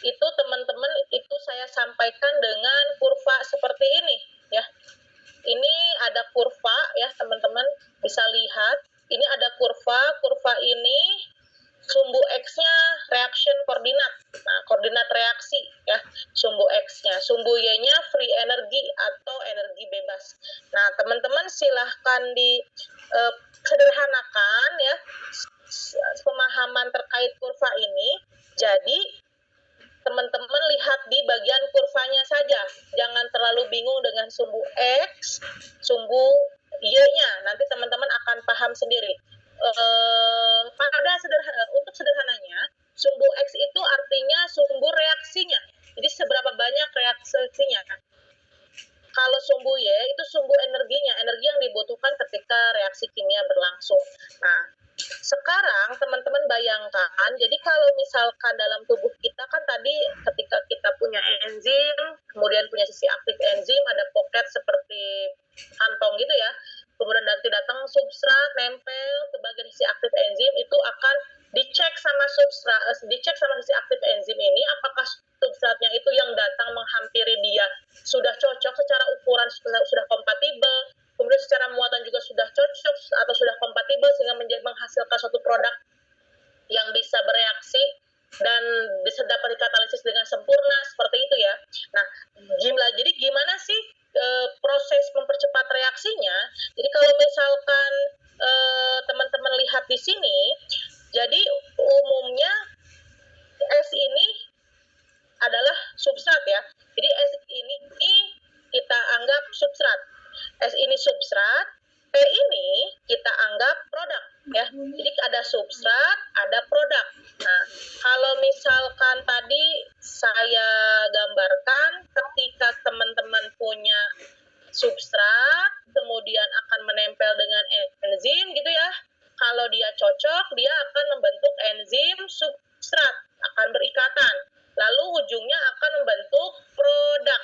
itu teman-teman itu saya sampaikan dengan kurva seperti ini ya. Ini ada kurva ya, teman-teman bisa lihat. Ini ada kurva ini sumbu X-nya reaction koordinat. Nah, koordinat reaksi ya, sumbu X-nya. Sumbu Y-nya free energy atau energi bebas. Nah, teman-teman silahkan sederhanakan ya pemahaman terkait kurva ini. Jadi, teman-teman lihat di bagian kurvanya saja. Jangan terlalu bingung dengan sumbu X, sumbu Y-nya. Nanti teman-teman akan paham sendiri. Untuk sederhananya, sumbu X itu artinya sumbu reaksinya. Jadi seberapa banyak reaksinya. Kalau sumbu Y itu sumbu energinya, energi yang dibutuhkan ketika reaksi kimia berlangsung. Nah, sekarang teman-teman bayangkan, jadi kalau misalkan dalam tubuh kita kan tadi ketika kita punya enzim, kemudian punya sisi aktif enzim, ada pocket seperti kantong gitu ya, kemudian nanti datang substrat, nempel ke bagian sisi aktif enzim, itu akan dicek sama sisi aktif enzim ini, apakah substratnya itu yang datang menghampiri dia sudah cocok secara ukuran, sudah kompatibel, kemudian secara muatan juga sudah cocok atau sudah kompatibel sehingga menghasilkan suatu produk yang bisa bereaksi dan bisa dapat dikatalisis dengan sempurna, seperti itu ya. Nah, jadi gimana sih proses mempercepat reaksinya? Jadi kalau misalkan teman-teman lihat di sini, jadi umumnya S ini adalah substrat ya. Jadi S ini kita anggap substrat. S ini substrat, P ini kita anggap produk ya. Jadi ada substrat, ada produk. Nah, kalau misalkan tadi saya gambarkan ketika teman-teman punya substrat, kemudian akan menempel dengan enzim gitu ya. Kalau dia cocok, dia akan membentuk enzim substrat, akan berikatan. Lalu ujungnya akan membentuk produk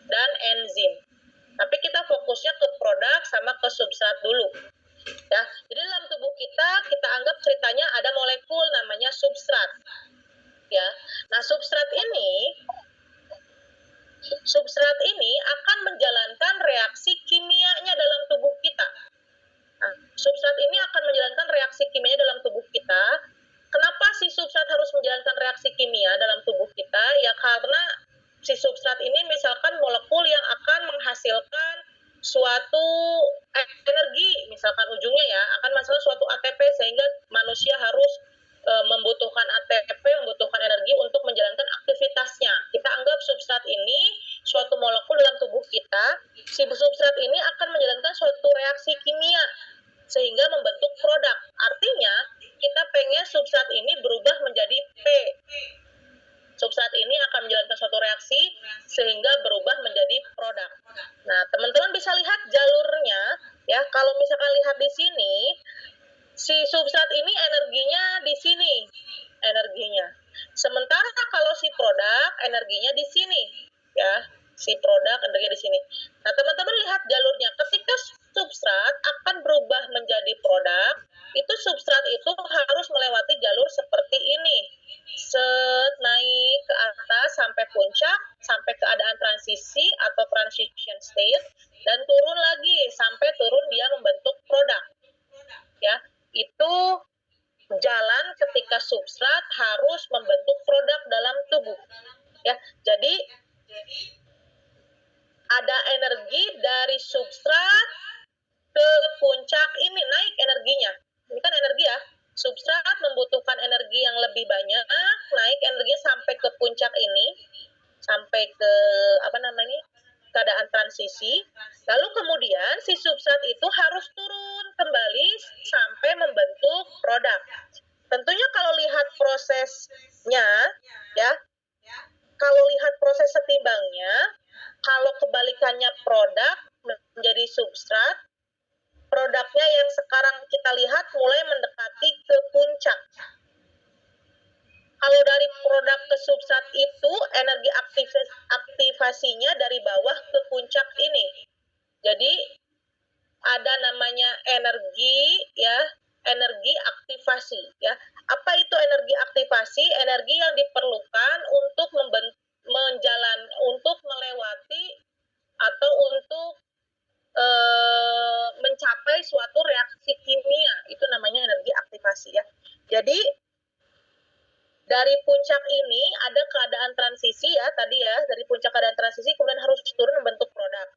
dan enzim. Tapi kita fokusnya ke produk sama ke substrat dulu. Ya, jadi dalam tubuh kita anggap ceritanya ada molekul namanya substrat. Ya. Nah, substrat ini akan menjalankan reaksi kimianya dalam tubuh kita. Nah, substrat ini akan menjalankan reaksi kimia dalam tubuh kita. Kenapa si substrat harus menjalankan reaksi kimia dalam tubuh kita? Ya karena si substrat ini misalkan molekul yang akan menghasilkan suatu energi, misalkan ujungnya ya, akan menghasilkan suatu ATP sehingga manusia harus membutuhkan ATP, membutuhkan energi untuk menjalankan aktivitasnya. Kita anggap substrat ini suatu molekul dalam tubuh kita, si substrat ini akan menjalankan suatu reaksi kimia sehingga membentuk produk. Artinya, kita pengen substrat ini berubah menjadi P. Substrat ini akan menjalankan suatu reaksi sehingga berubah menjadi produk. Nah, teman-teman bisa lihat jalurnya ya. Kalau misalkan lihat di sini, si substrat ini energinya di sini, energinya. Sementara kalau si produk energinya di sini, ya. Si produk energinya di sini. Nah, teman-teman lihat jalurnya. Ketika substrat akan berubah menjadi produk, itu substrat itu harus melewati jalur seperti ini. Naik ke atas sampai puncak, sampai keadaan transisi atau transition state, dan turun lagi sampai turun dia membentuk produk. Ya, itu jalan ketika substrat harus membentuk produk dalam tubuh. Ya, jadi ada energi dari substrat ke puncak ini, naik energinya. Ini kan energi ya. Substrat membutuhkan energi yang lebih banyak, naik energinya sampai ke puncak ini, sampai ke keadaan transisi. Lalu kemudian si substrat itu harus turun kembali sampai membentuk produk. Tentunya kalau lihat prosesnya, ya, kalau lihat proses setimbangnya, kalau kebalikannya produk menjadi substrat, produknya yang sekarang kita lihat mulai mendekati ke puncak. Kalau dari produk ke substrat itu energi aktivasinya dari bawah ke puncak ini. Jadi ada namanya energi, ya, energi aktivasi, ya. Apa itu energi aktivasi? Energi yang diperlukan untuk untuk melewati atau untuk mencapai suatu reaksi kimia, itu namanya energi aktivasi, ya. Jadi dari puncak ini ada keadaan transisi, ya, tadi ya, dari puncak keadaan transisi kemudian harus turun membentuk produk.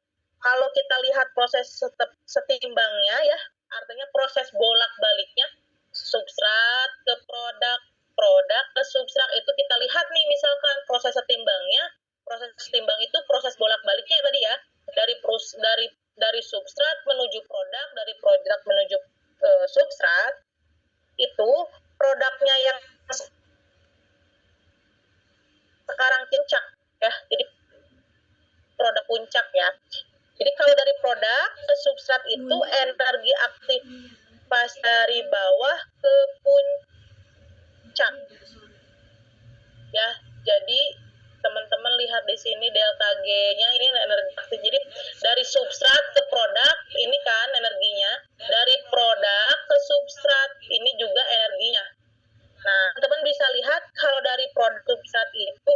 Kalau kita lihat proses setimbangnya, ya, artinya proses bolak-baliknya substrat ke produk, produk ke substrat, itu kita lihat nih, misalkan proses setimbangnya, proses setimbang itu proses bolak-baliknya tadi ya, dari substrat menuju produk, dari produk menuju substrat, itu produknya yang sekarang puncak, ya. Jadi produk puncak, ya. Jadi kalau dari produk ke substrat itu energi aktivitas dari bawah ke puncak, ya. Jadi teman-teman lihat di sini delta G-nya ini energi aktif. Jadi dari substrat ke produk ini kan energinya, dari produk ke substrat ini juga energinya. Nah, teman-teman bisa lihat kalau dari produk substrat itu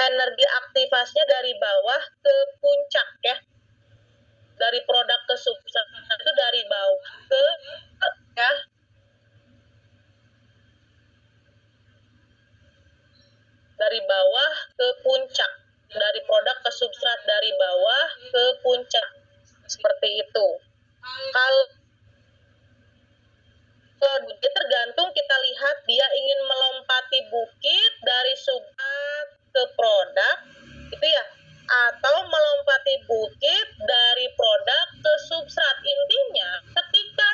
energi aktivasinya dari bawah ke puncak, ya. Dari produk ke substrat itu dari bawah ke, ya, dari bawah ke puncak, dari produk ke substrat, dari bawah ke puncak, seperti itu. Kalau dia tergantung, kita lihat dia ingin melompati bukit dari substrat ke produk, gitu ya, atau melompati bukit dari produk ke substrat. Intinya ketika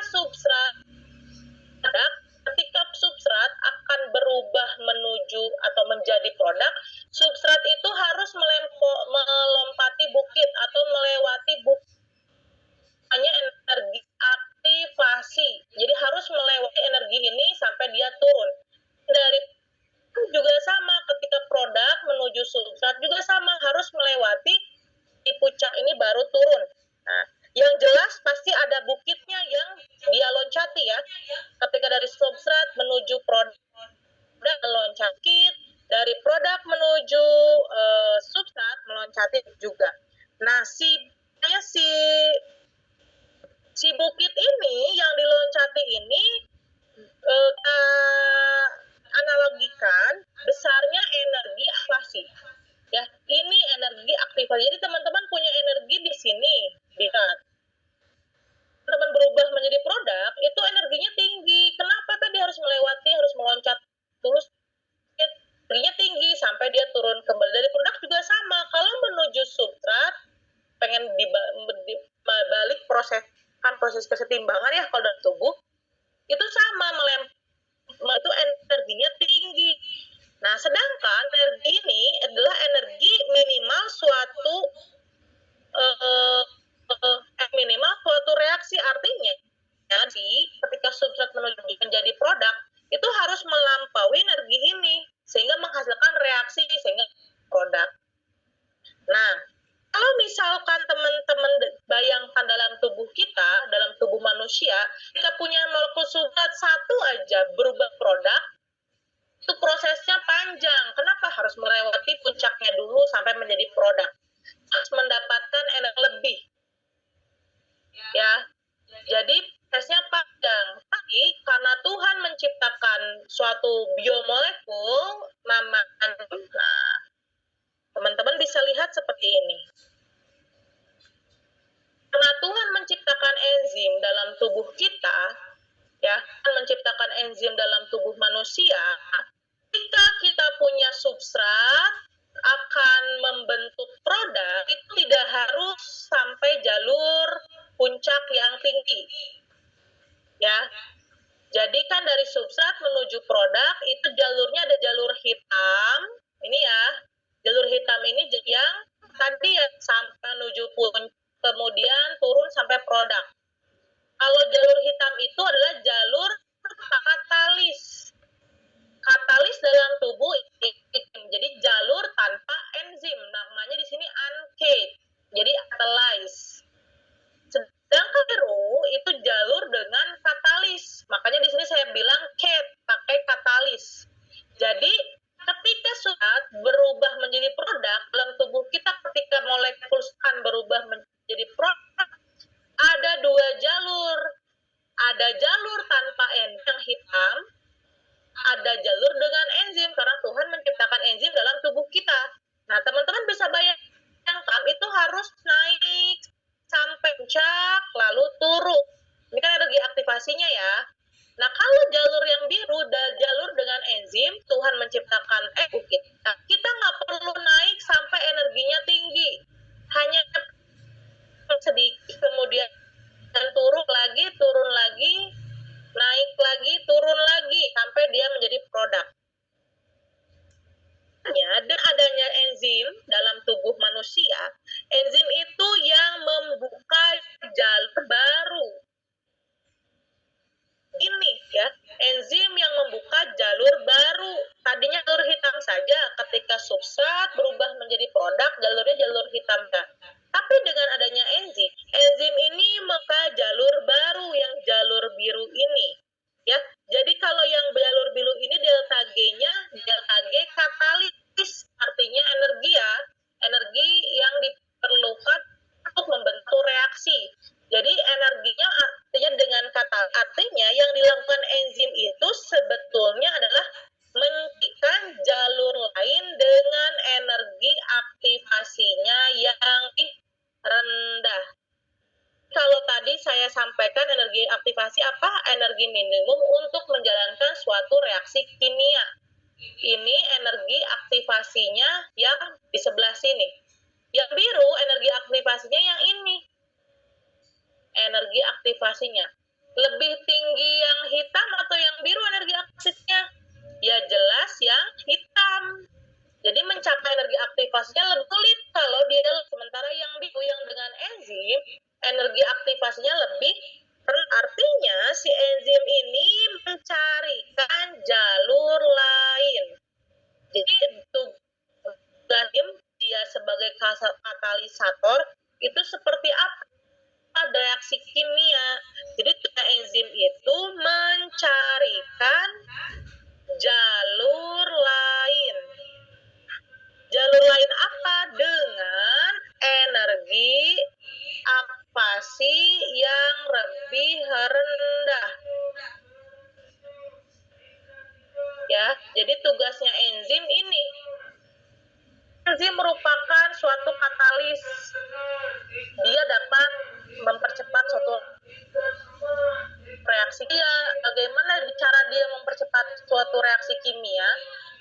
substrat akan berubah menuju atau menjadi produk, substrat itu harus melompati bukit atau melewati bukit, hanya energi aktivasi. Jadi harus melewati energi ini sampai dia turun. Dari juga sama, ketika produk menuju substrat juga sama, harus melewati di puncak ini baru turun. Nah, yang jelas pasti ada bukitnya yang dia loncati, ya. Ketika dari substrat menuju produk meloncati, dari produk menuju substrat meloncati juga. Nah, si bukit ini yang diloncati ini analogikan besarnya energi aktivasi, ya. Ini energi aktivasi. Jadi teman-teman punya energi di sini, lihat. Teman berubah menjadi produk, itu energinya tinggi. Kenapa tadi harus meloncat terus, energinya tinggi sampai dia turun kembali. Dari produk juga sama. Kalau menuju substrat, pengen dibalik proses kesetimbangan, ya, kalau dalam tubuh itu sama, itu energinya tinggi. Nah, sedangkan energi ini adalah energi minimal suatu reaksi. Artinya, jadi ketika substrat menuju menjadi produk, itu harus melampaui energi ini sehingga menghasilkan reaksi sehingga produk. Nah, kalau misalkan teman-teman bayangkan dalam tubuh kita, dalam tubuh manusia, kita punya molekul substrat satu aja berubah produk, itu prosesnya panjang. Kenapa harus melewati puncaknya dulu sampai menjadi produk? tubuh kita, ya, menciptakan enzim dalam tubuh manusia. Ketika kita punya substrat akan membentuk produk, itu tidak harus sampai jalur puncak yang tinggi, ya. Jadi kan dari substrat menuju produk itu jalurnya ada jalur hitam, ini ya, jalur hitam ini yang tadi ya sampai menuju kemudian turun sampai produk. Kalau jalur hitam itu adalah jalur katalis. Katalis dalam tubuh, jadi jalur tanpa enzim, namanya di sini uncate, jadi catalyze. Sedangkan biru itu jalur dengan katalis, makanya di sini saya bilang cat, pakai katalis. Jadi ketika surat berubah menjadi produk dalam tubuh kita, ketika molekul berubah menjadi produk, ada dua jalur. Ada jalur tanpa enzim yang hitam, ada jalur dengan enzim, karena Tuhan menciptakan enzim dalam tubuh kita. Nah, teman-teman bisa bayangkan itu harus naik sampai puncak, lalu turun. Ini kan energi aktivasinya ya. Nah, kalau jalur yang biru dan jalur dengan enzim, Tuhan menciptakan kita nggak perlu naik sampai energinya tinggi. Hanya sedikit, kemudian turun lagi, naik lagi, turun lagi, sampai dia menjadi produk. Dan adanya enzim dalam tubuh manusia, enzim itu yang membuka jalur baru. Ini ya, enzim yang membuka jalur baru. Tadinya jalur hitam saja, ketika substrat berubah menjadi produk, jalurnya jalur hitam. Tapi dengan adanya enzim ini membuka jalur baru yang jalur biru ini. Ya, jadi kalau yang jalur biru ini delta G-nya, delta G katalis, artinya energi yang diperlukan untuk membentuk reaksi. Jadi energinya artinya dengan artinya yang dilakukan enzim itu sebetulnya adalah menghentikan jalur lain dengan energi aktivasinya yang rendah. Kalau tadi saya sampaikan energi aktivasi apa? Energi minimum untuk menjalankan suatu reaksi kimia. Ini energi aktivasinya yang di sebelah sini. Yang biru energi aktivasinya yang ini. Energi aktivasinya. Lebih tinggi yang hitam atau yang biru energi aktifnya? Ya jelas yang hitam. Jadi mencapai energi aktivasinya lebih sulit kalau dia, sementara yang biru yang dengan enzim energi aktivasinya lebih. Artinya si enzim ini mencarikan jalur lain. Jadi tugas dia sebagai katalisator itu seperti apa? Reaksi kimia. Jadi enzim itu mencarikan jalur lain. Jalur lain apa? Dengan energi aktivasi yang lebih rendah. Ya, jadi tugasnya enzim ini. Enzim merupakan suatu katalis. Dia dapat mempercepat suatu reaksi. Bagaimana cara dia mempercepat suatu reaksi kimia?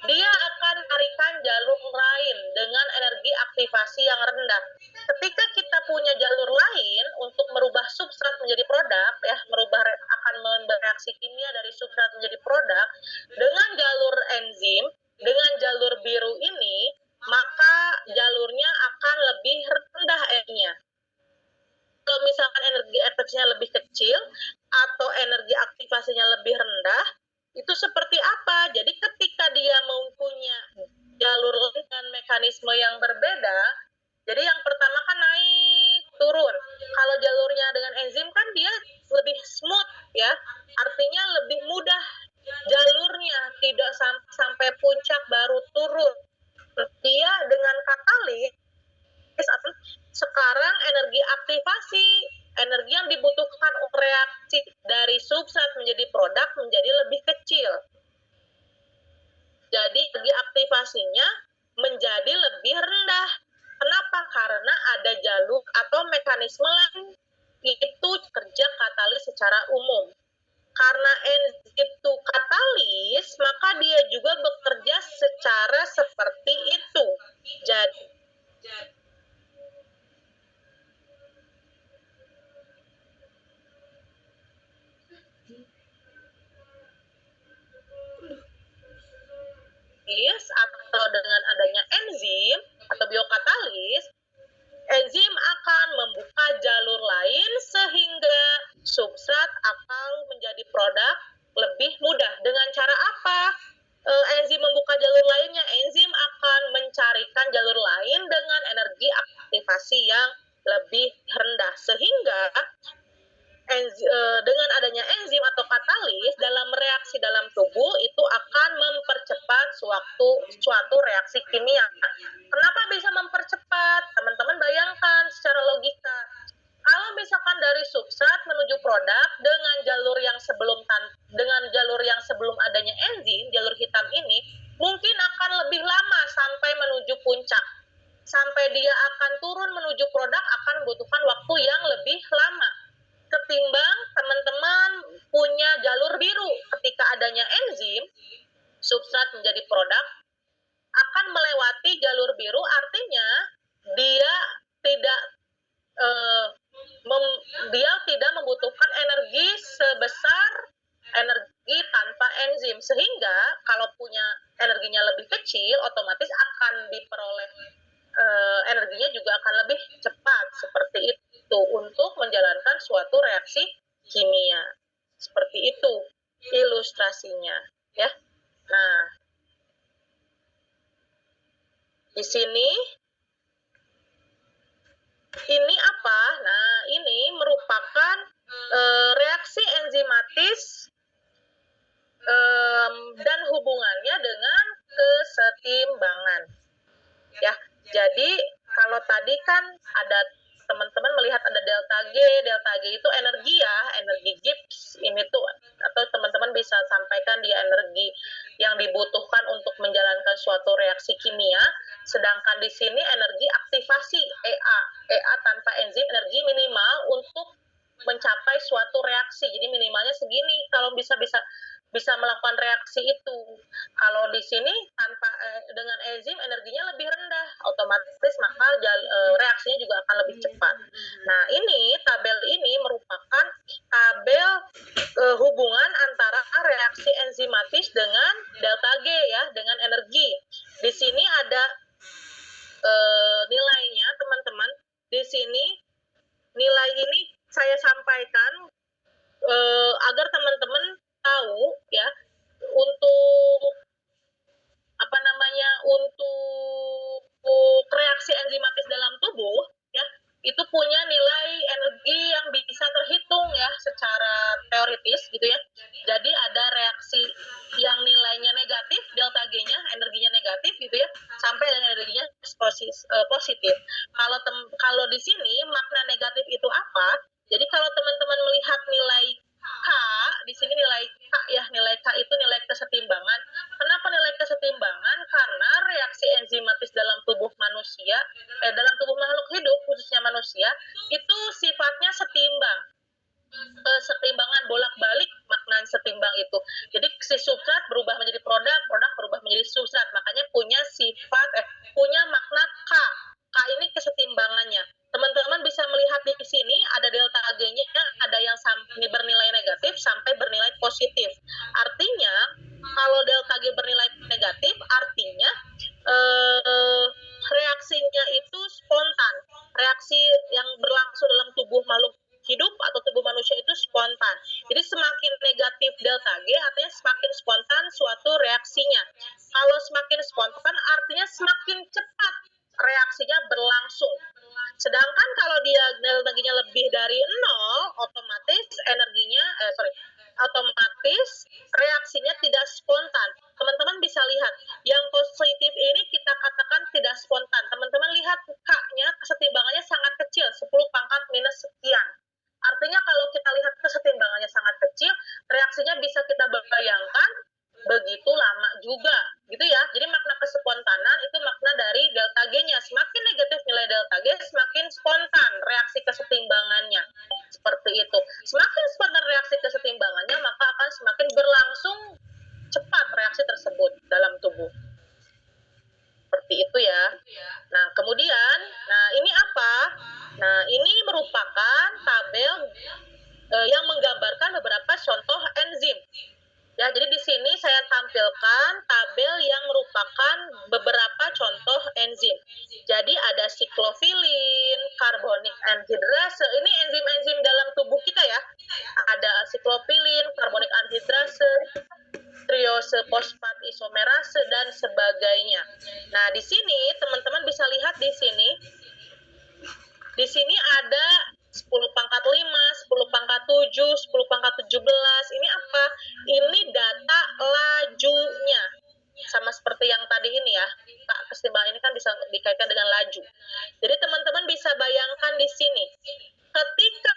Dia akan tarikan jalur lain dengan energi aktivasi yang rendah. Ketika kita punya jalur lain untuk merubah substrat menjadi produk, ya, akan bereaksi kimia dari substrat menjadi produk dengan jalur enzim, dengan jalur biru ini, maka jalurnya akan lebih rendah E-nya. Kalau misalkan energi aktivasinya lebih kecil atau energi aktivasinya lebih rendah, itu seperti apa? Jadi ketika dia mempunyai jalur dengan mekanisme yang berbeda, jadi yang pertama kan naik turun. Kalau jalurnya dengan enzim kan dia lebih smooth ya, artinya lebih mudah jalurnya, tidak sampai puncak baru turun. Dia dengan katalis sekarang energi aktivasi, energi yang dibutuhkan untuk reaksi dari substrat menjadi produk menjadi lebih kecil. Jadi energi aktivasinya menjadi lebih rendah. Kenapa? Karena ada jalur atau mekanisme lain, itu kerja katalis secara atau dengan adanya enzim atau biokatalis, enzim akan membuka jalur lain sehingga substrat akan menjadi produk lebih mudah. Dengan cara apa? Enzim membuka jalur lainnya, enzim akan mencarikan jalur lain dengan energi aktivasi yang lebih rendah, sehingga dengan adanya enzim atau katalis dalam reaksi dalam tubuh itu akan mempercepat suatu reaksi kimia. Kenapa bisa mempercepat? Teman-teman bayangkan secara logika. Kalau misalkan dari substrat menuju produk dengan jalur yang sebelum adanya enzim, jalur hitam ini mungkin akan lebih lama sampai menuju puncak. Sampai dia akan turun menuju produk akan membutuhkan waktu yang lebih lama ketimbang teman-teman punya jalur biru. Ketika adanya enzim, substrat menjadi produk akan melewati jalur biru, artinya dia tidak membutuhkan energi sebesar energi tanpa enzim, sehingga kalau punya energinya lebih kecil otomatis akan diperoleh energinya juga akan lebih cepat, seperti itu untuk menjalankan suatu reaksi kimia. Seperti itu ilustrasinya, ya. Nah, di sini ini apa? Nah, ini merupakan reaksi enzimatis dan hubungannya dengan kesetimbangan, ya. Jadi kalau tadi kan ada teman-teman melihat ada delta G itu energi, ya, energi Gibbs ini tuh, atau teman-teman bisa sampaikan dia energi yang dibutuhkan untuk menjalankan suatu reaksi kimia. Sedangkan di sini energi aktivasi EA tanpa enzim, energi minimal untuk mencapai suatu reaksi. Jadi minimalnya segini kalau bisa melakukan reaksi itu. Kalau di sini tanpa dengan enzim energinya lebih rendah, otomatis maka reaksinya juga akan lebih cepat. Nah, ini tabel ini merupakan tabel hubungan antara reaksi enzimatis dengan delta G, ya, dengan energi. Di sini ada nilainya, teman-teman. Di sini nilai ini saya sampaikan agar teman-teman tahu, ya, untuk untuk reaksi enzimatis dalam tubuh, ya, itu punya nilai energi yang bisa terhitung, ya, secara teoritis gitu, ya. Jadi ada reaksi yang nilainya negatif, delta G-nya energinya negatif gitu, ya, sampai dengan energinya positif. Kalau di sini makna negatif itu apa? Jadi kalau teman-teman melihat nilai K, di sini nilai K, ya, nilai K itu nilai kesetimbangan. Kenapa nilai kesetimbangan? Karena reaksi enzimatis dalam tubuh manusia, dalam tubuh makhluk hidup khususnya manusia, itu sifatnya setimbang. Kesetimbangan bolak-balik makna setimbang itu. Jadi si substrat berubah menjadi produk berubah menjadi substrat. Makanya punya makna K. K ini kesetimbangannya. Teman-teman bisa melihat di sini ada delta G-nya, ada yang bernilai negatif sampai bernilai positif. Artinya kalau delta G bernilai negatif, artinya reaksinya itu spontan. Reaksi yang berlangsung dalam tubuh makhluk hidup atau tubuh manusia itu spontan. Jadi semakin negatif delta G artinya semakin spontan suatu reaksinya. Kalau semakin spontan artinya semakin cepat reaksinya berlangsung. Sedangkan kalau dia delta G-nya lebih dari 0, otomatis reaksinya tidak spontan. Teman-teman bisa lihat, yang positif ini kita katakan tidak spontan. Teman-teman lihat K-nya, kesetimbangannya sangat kecil, 10 pangkat minus sekian. Artinya kalau kita lihat kesetimbangannya sangat kecil, reaksinya bisa kita bayangkan begitu lama juga, gitu, ya. Jadi makna kespontanan itu makna dari delta G-nya. Semakin negatif nilai delta G, semakin spontan reaksi kesetimbangannya. Seperti itu. Semakin spontan reaksi kesetimbangannya, maka akan semakin berlangsung cepat reaksi tersebut dalam tubuh. Seperti itu, ya. Nah, kemudian, ini apa? Nah, ini merupakan tabel yang menggambarkan beberapa contoh enzim. Ya, jadi di sini saya tampilkan tabel yang merupakan beberapa contoh enzim. Jadi ada siklofilin, karbonik anhidrase. Ini enzim-enzim dalam tubuh kita ya. Ada siklofilin, karbonik anhidrase, triose fosfat isomerase dan sebagainya. Nah, di sini teman-teman bisa lihat di sini. Di sini ada 10 pangkat 5, 10 pangkat 7, 10 pangkat 17. Ini apa? Ini data lajunya. Sama seperti yang tadi ini ya. Pak, kesetimbangan ini kan bisa dikaitkan dengan laju. Jadi teman-teman bisa bayangkan di sini. Ketika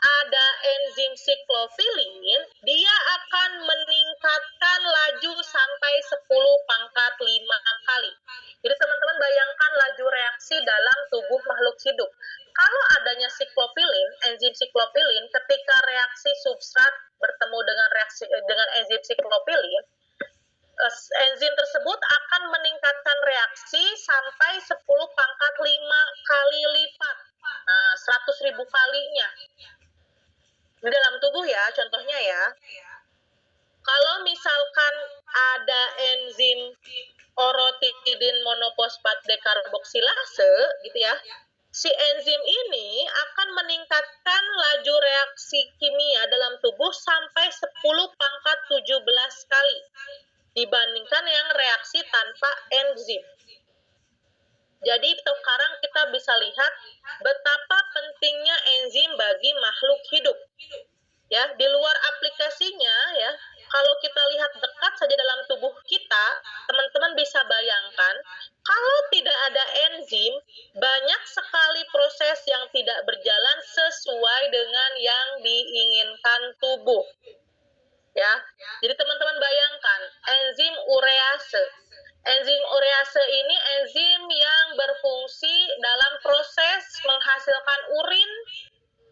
ada enzim siklofilin, dia akan meningkatkan laju sampai 10 pangkat 5 kali. Jadi teman-teman bayangkan laju reaksi dalam tubuh makhluk hidup. Kalau adanya siklofilin, enzim siklofilin, ketika reaksi substrat bertemu dengan enzim siklofilin, enzim tersebut akan meningkatkan reaksi sampai 10 pangkat 5 kali lipat. Nah, 100.000 kalinya. Di dalam tubuh ya, contohnya ya. Kalau misalkan ada enzim orotidin monofosfat dekarboksilase gitu ya, si enzim ini akan meningkatkan laju reaksi kimia dalam tubuh sampai 10 pangkat 17 kali dibandingkan yang reaksi tanpa enzim. Jadi sekarang kita bisa lihat betapa pentingnya enzim bagi makhluk hidup. Ya, di luar aplikasinya ya, kalau kita lihat dekat saja dalam tubuh kita, teman-teman bisa bayangkan kalau tidak ada enzim, banyak sekali proses yang tidak berjalan sesuai dengan yang diinginkan tubuh. Ya, jadi teman-teman bayangkan enzim urease. Enzim urease ini enzim yang berfungsi dalam proses menghasilkan urin.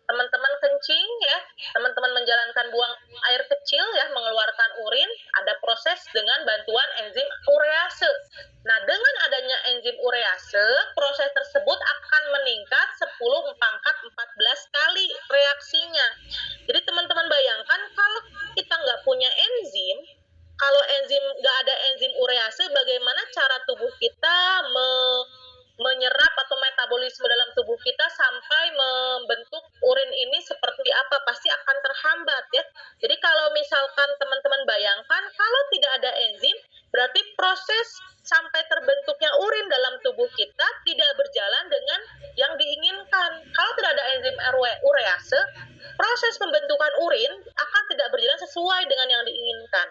Teman-teman kencing ya, teman-teman menjalankan buang air kecil ya, mengeluarkan urin, ada proses dengan bantuan enzim urease. Nah, dengan adanya enzim urease, proses tersebut akan meningkat 10 pangkat 14 kali reaksinya. Jadi teman-teman bayangkan kalau kita nggak punya enzim, kalau nggak ada enzim urease, bagaimana cara tubuh kita menyerap atau metabolisme dalam tubuh kita sampai membentuk urin ini seperti apa, pasti akan terhambat ya. Jadi kalau misalkan teman-teman bayangkan kalau tidak ada enzim, berarti proses sampai terbentuknya urin dalam tubuh kita tidak berjalan dengan yang diinginkan. Kalau tidak ada enzim urease, proses pembentukan urin akan tidak berjalan sesuai dengan yang diinginkan.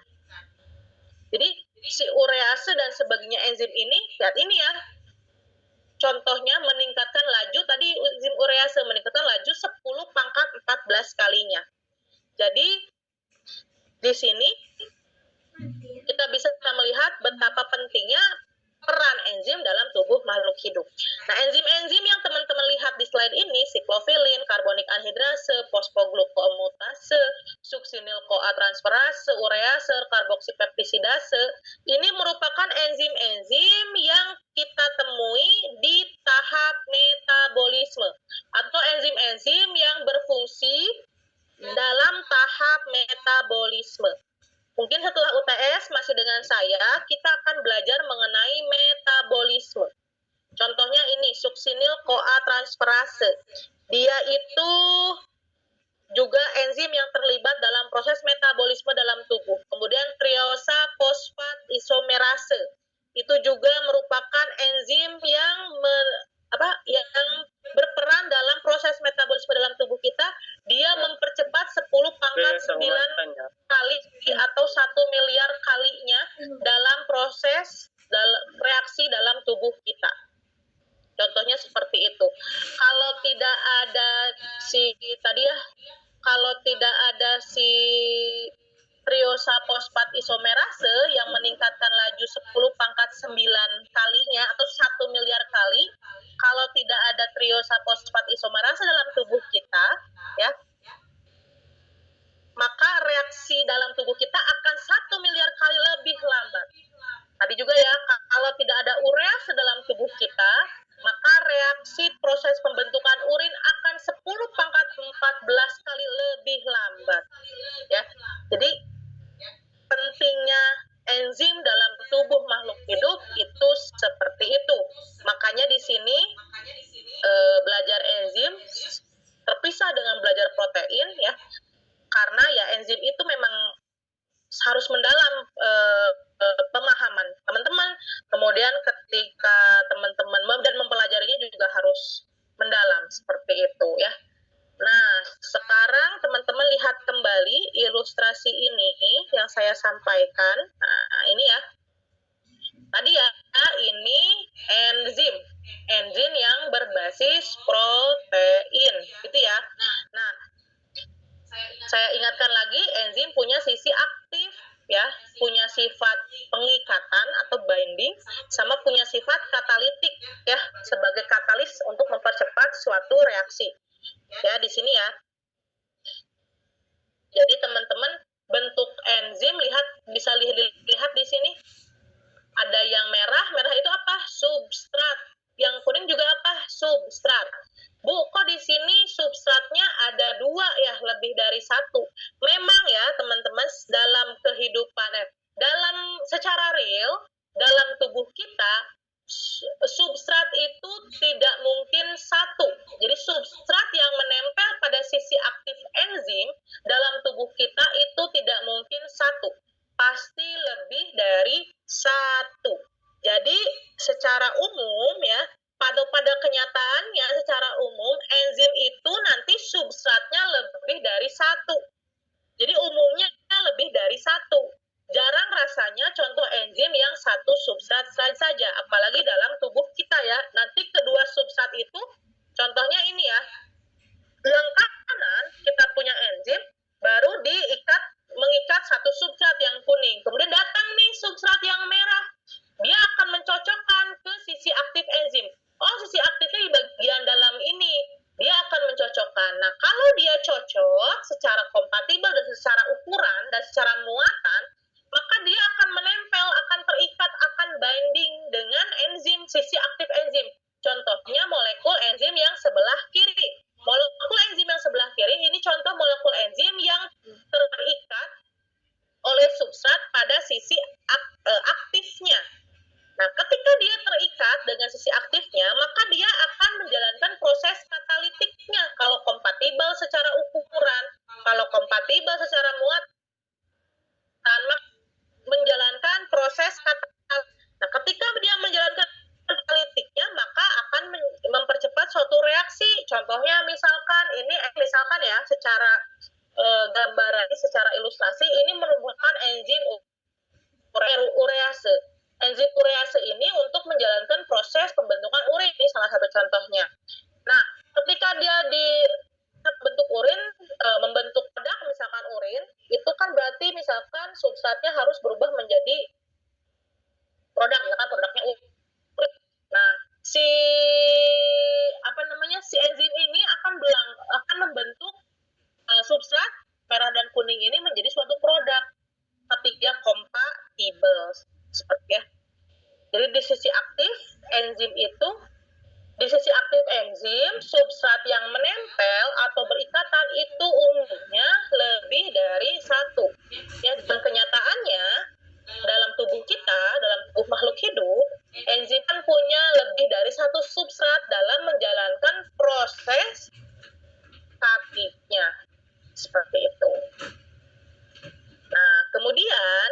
Jadi si urease dan sebagainya enzim ini, lihat ini ya, contohnya meningkatkan laju, tadi enzim urease meningkatkan laju 10 pangkat 14 kalinya. Jadi di sini kita bisa melihat betapa pentingnya peran enzim dalam tubuh makhluk hidup. Nah, enzim-enzim yang teman-teman lihat di slide ini, siklofilin, karbonik anhidrase, fosfoglukomutase, suksinil-CoA transferase, urease, karboksipeptisidase, ini merupakan enzim-enzim yang kita temui di tahap metabolisme atau enzim-enzim yang berfungsi dalam tahap metabolisme. Mungkin setelah UTS masih dengan saya, kita akan belajar mengenai metabolisme. Contohnya ini, suksinil-CoA transferase. Dia itu juga enzim yang terlibat dalam proses metabolisme dalam tubuh. Kemudian triosa fosfat isomerase. Itu juga merupakan enzim yang berperan dalam proses metabolisme dalam tubuh kita. Dia mempercepat 10 pangkat 9 kali atau 1 miliar kalinya dalam proses reaksi dalam tubuh kita. Contohnya seperti itu. Kalau tidak ada si triosa fosfat isomerase yang meningkatkan laju 10 pangkat 9 kalinya atau 1 miliar kali, kalau tidak ada triosa fosfat isomerase dalam tubuh kita, ya, maka reaksi dalam tubuh kita akan 1 miliar kali lebih lambat. Tadi juga ya, kalau tidak ada urease dalam tubuh kita, maka reaksi proses pembentukan urin akan 10 pangkat 14 kali lebih ilustrasi ini yang saya sampaikan, nah ini ya, tadi ya, ini enzim yang berbasis protein, gitu ya. Nah, saya ingatkan lagi, enzim punya sisi aktif, ya, punya sifat pengikatan atau binding, sama punya sifat katalitik, ya, sebagai katalis untuk mempercepat suatu reaksi. Ya, di sini ya. Jadi teman-teman, bentuk enzim bisa lihat di sini. Ada yang merah itu apa? Substrat. Yang kuning juga apa? Substrat. Bu, kok di sini substratnya ada 2 ya, lebih dari 1. Memang ya teman-teman, dalam kehidupan, dalam secara real, dalam tubuh kita, substrat itu tidak mungkin 1. Jadi substrat yang menempel pada sisi aktif enzim dalam tubuh kita itu tidak mungkin 1. Pasti lebih dari 1. Jadi secara umum ya, pada kenyataannya secara umum enzim itu nanti substratnya lebih dari 1. Jadi umumnya lebih dari 1. Jarang rasanya contoh enzim yang 1 substrat saja, apalagi dalam tubuh kita ya. Nanti kedua substrat itu, contohnya ini ya, langkah kanan kita punya enzim, baru mengikat 1 substrat yang kuning. Kemudian datang nih substrat yang merah, dia akan mencocokkan ke sisi aktif enzim. Oh, sisi aktifnya di bagian dalam ini, dia akan mencocokkan. Nah, kalau dia cocok secara kompatibel dan secara ukuran dan secara muatan, maka dia akan menempel, akan terikat, akan binding dengan enzim, sisi aktif enzim. Contohnya molekul enzim yang sebelah kiri. Molekul enzim yang sebelah kiri ini contoh molekul enzim yang terikat oleh substrat pada sisi aktifnya. Nah, ketika dia terikat dengan sisi aktifnya, maka dia akan menjalankan proses katalitiknya. Kalau kompatibel secara ukuran, kalau kompatibel secara muatan, menjalankan proses katalitik. Nah, ketika dia menjalankan katalitiknya, maka akan mempercepat suatu reaksi. Contohnya misalkan ya, secara gambaran, secara ilustrasi, ini merupakan enzim urease. Enzim urease ini untuk menjalankan proses pembentukan urin, ini salah satu contohnya. Nah, ketika dia bentuk urin, membentuk produk misalkan urin, itu kan berarti misalkan substratnya harus berubah menjadi produk, misalkan produknya urin. Nah, si enzim ini akan membentuk substrat merah dan kuning ini menjadi suatu produk ketika kompatibel, seperti ya. Jadi di sisi aktif enzim, substrat yang menempel atau berikatan itu umumnya lebih dari 1. Ya, dan kenyataannya dalam tubuh kita, dalam tubuh makhluk hidup, enzim kan punya lebih dari 1 substrat dalam menjalankan proses aktifnya. Seperti itu. Nah, kemudian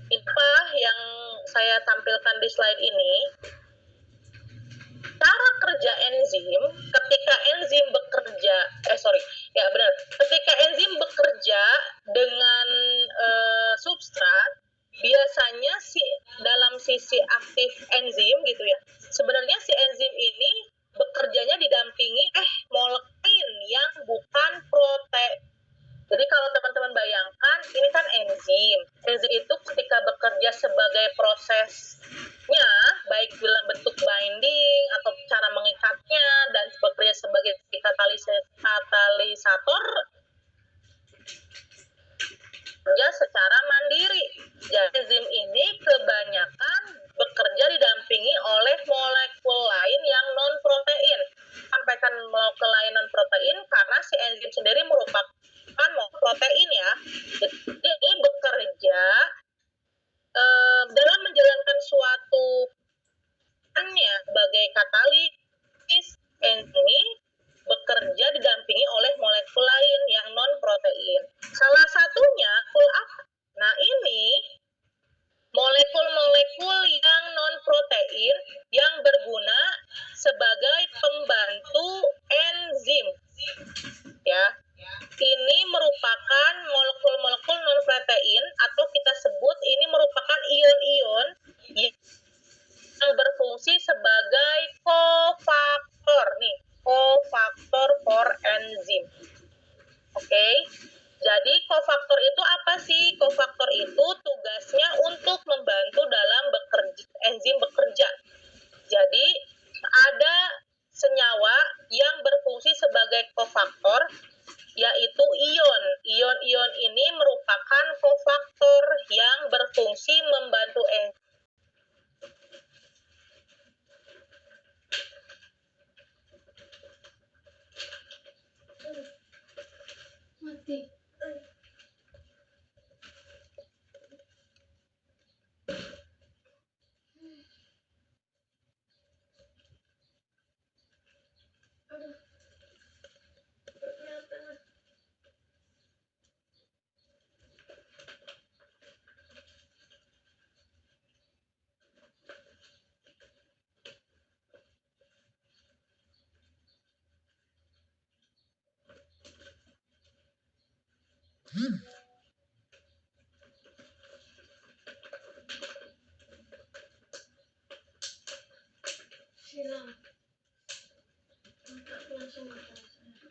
apa yang saya tampilkan di slide ini, cara kerja enzim ketika enzim bekerja dengan substrat, biasanya dalam sisi aktif enzim gitu ya, sebenarnya si enzim ini bekerjanya didampingi molekul yang bukan protein. Jadi kalau teman-teman bayangkan, ini kan enzim itu ketika bekerja sebagai prosesnya, baik dalam bentuk binding atau cara mengikatnya dan bekerja sebagai ikat Nih. Aduh. Kelihatan lah. Silang. Mataku langsung mata saya.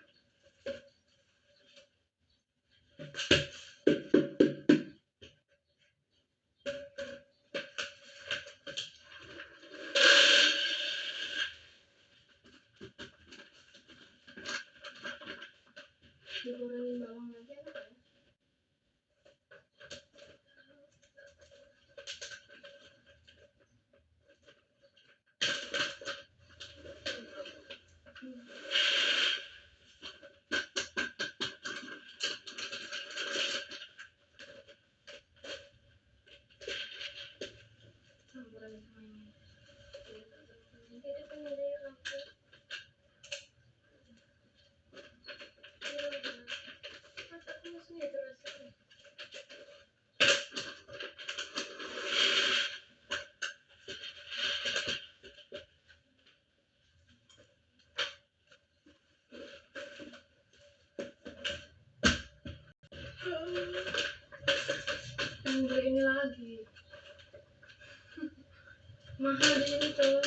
Dikurangin bawang lagi apa ya? Campuran sama ini. Tidak pernah ada yang aku. Mataku langsung itu rasanya. Beli ini lagi. Mahal di sini coy.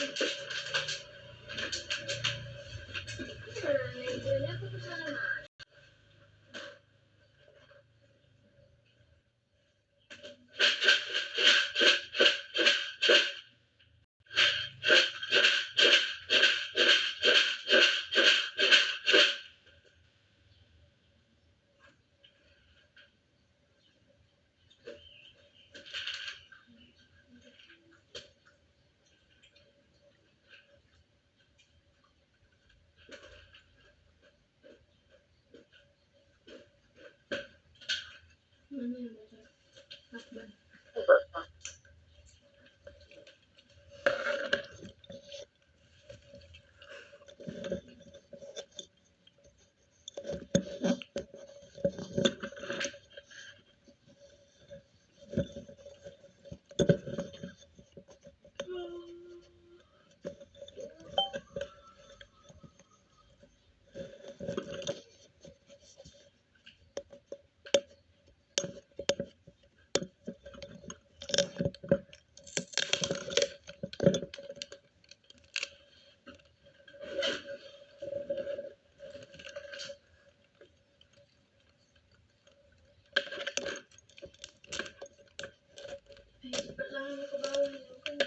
Nah, aku kesana mahal. Mana yang bocor? Lakban. Cepat lah ini ke bawah ini kan.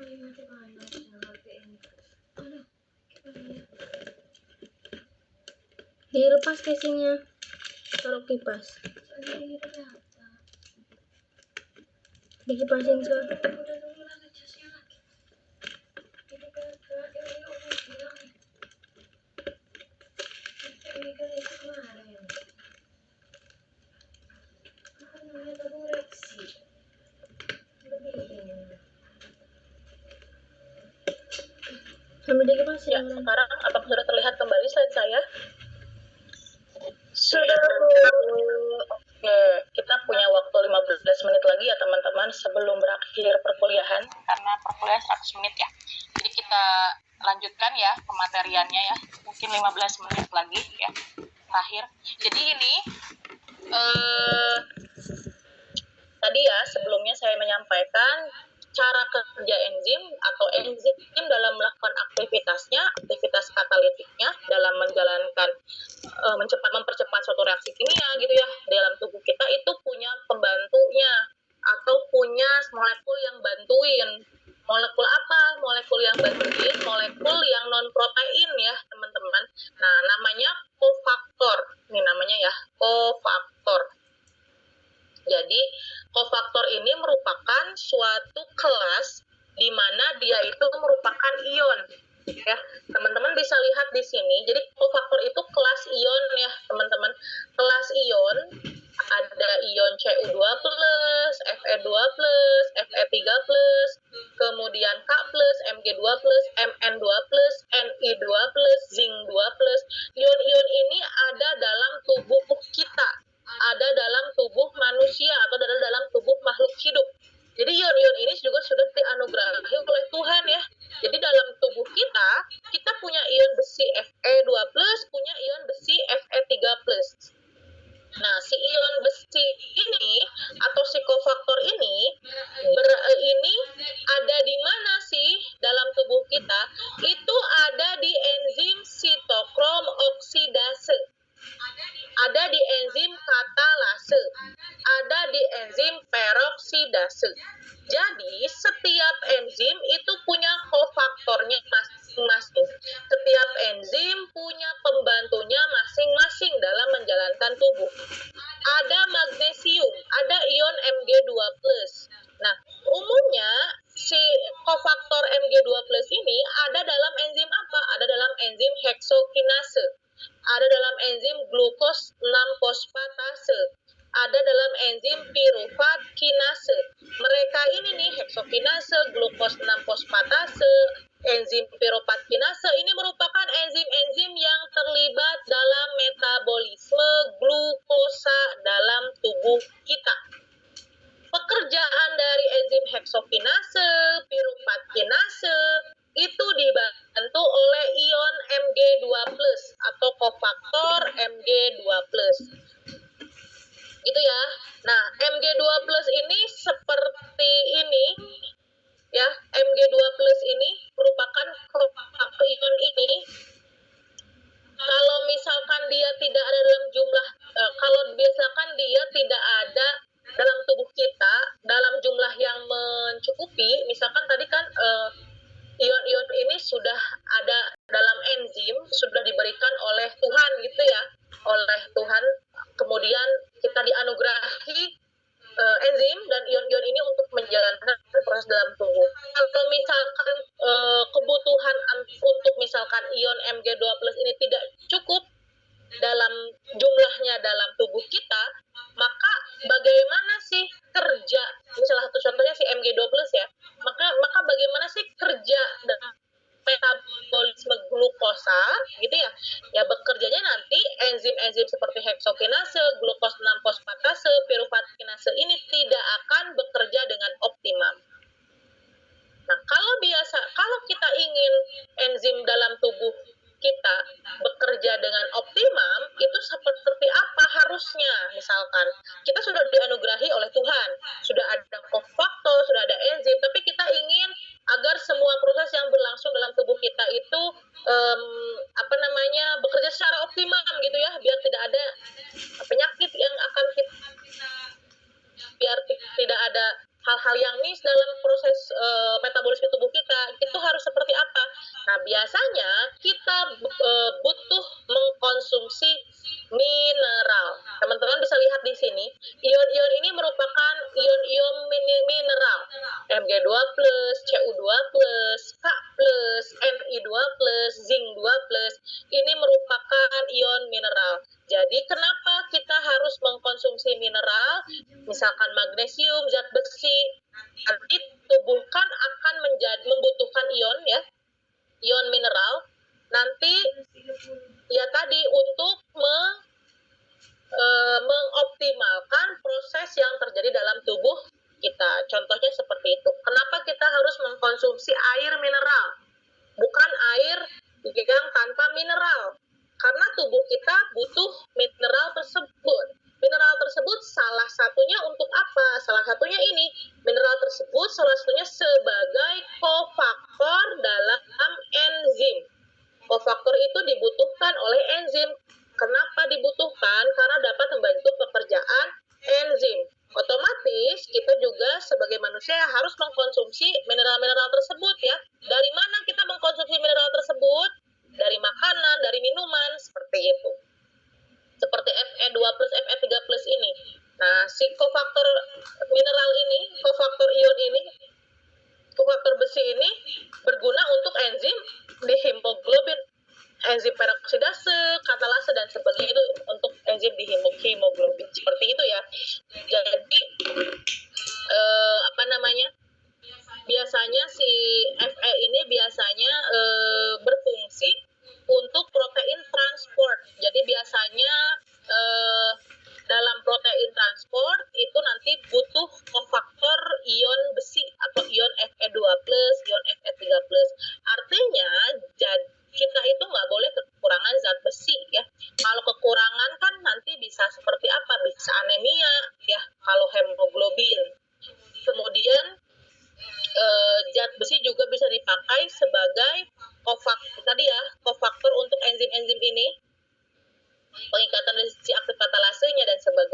Ayo mati panas yang HP ini. Aduh, gimana? Dilepas casingnya. Taruh kipas. Soalnya ini ada apa? Dikipasin ke. Udah dulu lah casnya lagi. Ini kagak ini aku bilang. Ini kan itu kemarin. Apa namanya tabung reaksi? Lebih. Sambil dikipasin. Ya, sekarang apakah sudah terlihat kembali slide saya? Sudah, Bu. Oke, kita punya waktu 15 menit lagi ya teman-teman sebelum berakhir perkuliahan karena perkuliahan 100 menit ya. Jadi kita lanjutkan ya pemateriannya ya. Mungkin 15 menit lagi ya terakhir. Jadi ini tadi ya sebelumnya saya menyampaikan cara kerja enzim atau enzim dalam melakukan aktivitasnya, aktivitas katalitiknya dalam menjalankan mempercepat suatu reaksi kimia gitu ya dalam tubuh kita itu punya pembantunya atau punya molekul yang bantuin. Molekul apa? Molekul yang bantuin, molekul yang non protein ya teman-teman. Nah namanya kofaktor. Ini namanya ya kofaktor. zinc 2+. Ion-ion ini ada dalam tubuh kita, ada dalam tubuh manusia atau ada dalam tubuh makhluk hidup. Jadi ion-ion ini juga sudah dianugerahi oleh Tuhan ya. Jadi dalam tubuh kita punya ion besi Fe2+, punya ion besi Fe3+. Nah, si ion besi ini atau si kofaktor ini ini ada di mana sih dalam tubuh kita? Itu ada di enzim sitokrom oksidase, ada di enzim katalase, ada di enzim peroksidase. Jadi setiap enzim itu punya kofaktornya masing-masing. Setiap enzim punya pembantunya masing-masing dalam menjalankan tubuh. Ada magnesium, ada ion Mg2+. Nah, umumnya si kofaktor Mg2+ ini ada dalam enzim apa? Ada dalam enzim heksokinase, ada dalam enzim glukos 6-fosfatase, ada dalam enzim pirufat kinase. Mereka ini nih, heksokinase, glukos 6-fosfatase, enzim pirufat kinase ini merupakan enzim-enzim yang terlibat dalam metabolisme glukosa dalam tubuh kita. Pekerjaan dari enzim heksokinase, pirufat kinase itu dibantu oleh ion Mg2+ atau kofaktor Mg2+. Gitu ya. Nah, Mg2+ ini seperti ini ya. Mg2+ ini merupakan kofaktor ion ini. Kalau misalkan dia tidak ada dalam jumlah, kalau misalkan dia tidak ada dalam tubuh kita dalam jumlah yang mencukupi, misalkan tadi kan ion-ion ini sudah ada dalam enzim, sudah diberikan oleh Tuhan gitu ya, oleh Tuhan, kemudian kita dianugerahi enzim dan ion-ion ini untuk menjalankan proses dalam tubuh. Kalau misalkan kebutuhan untuk misalkan ion Mg2+ ini tidak cukup dalam jumlahnya dalam tubuh kita, maka bagaimana sih kerja, misalnya satu contohnya si Mg2+ ya, maka bagaimana sih kerja metabolisme glukosa gitu ya. Ya bekerjanya nanti enzim-enzim seperti heksokinase, glukos 6-fosfatase, pirufat kinase ini tidak akan bekerja dengan optimum. Nah, kalau kita ingin enzim dalam tubuh kita bekerja dengan optimum, itu seperti apa harusnya? Misalkan kita sudah dianugerahi oleh Tuhan, sudah ada kofaktor, sudah ada enzim, tapi kita ingin agar semua proses yang berlangsung dalam tubuh kita itu bekerja secara optimum gitu ya, biar tidak ada penyakit yang akan biar tidak ada hal-hal yang miss dalam proses metabolisme tubuh kita, itu harus seperti apa? Nah, biasanya kita butuh mengkonsumsi mineral. Teman-teman bisa lihat di sini, ion-ion ini merupakan ion-ion mineral. Mg2+, Cu2+, K+, Ni2+, zinc 2+, ini merupakan ion mineral. Jadi kenapa kita harus mengkonsumsi mineral? Misalkan magnesium, zat besi, nanti tubuh kan akan membutuhkan ion ya, ion mineral. Nanti ya tadi untuk mengoptimalkan proses yang terjadi dalam tubuh kita. Contohnya seperti itu. Kenapa kita harus mengkonsumsi air mineral? Bukan air yang tanpa mineral. Karena tubuh kita butuh mineral tersebut. Mineral tersebut salah satunya untuk apa? Salah satunya ini, mineral tersebut salah satunya sebagai kofaktor dalam enzim. Kofaktor itu dibutuhkan oleh enzim. Kenapa dibutuhkan? Karena dapat membantu pekerjaan enzim. Otomatis kita juga sebagai manusia harus mengkonsumsi mineral-mineral tersebut ya. Dari mana kita mengkonsumsi mineral tersebut? Dari makanan, dari minuman, seperti itu. Seperti Fe2+, Fe3+ ini. Nah, si kofaktor mineral ini, kofaktor ion ini, kofaktor besi ini berguna untuk enzim di hemoglobin, enzim peroksidase, katalase, dan sebagainya, itu untuk enzim di hemoglobin. Seperti itu ya. Jadi, biasanya si Fe ini biasanya berfungsi untuk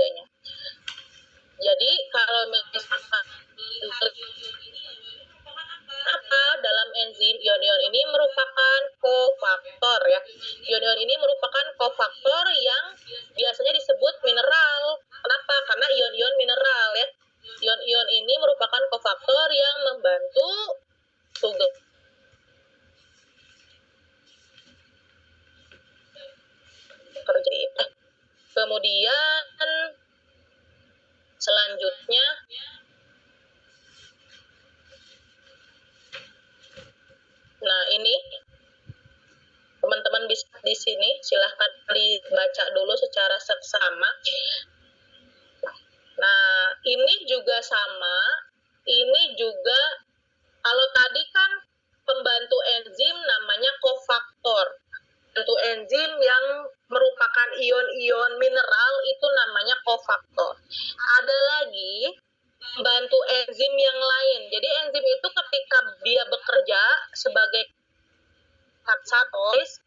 sebagainya. Jadi kalau misalkan apa dalam enzim, ion-ion ini merupakan kofaktor ya. Ion-ion ini merupakan kofaktor yang biasanya disebut mineral. Kenapa? Karena ion-ion mineral ya. Ion-ion ini merupakan kofaktor yang membantu tugas kerja. Kemudian selanjutnya nah ini teman-teman bisa di sini silahkan dibaca dulu secara seksama. Nah, ini juga sama. Ini juga kalau tadi kan pembantu enzim namanya kofaktor. Pembantu enzim yang merupakan ion-ion mineral itu namanya kofaktor. Ada lagi pembantu enzim yang lain. Jadi enzim itu ketika dia bekerja sebagai katalis,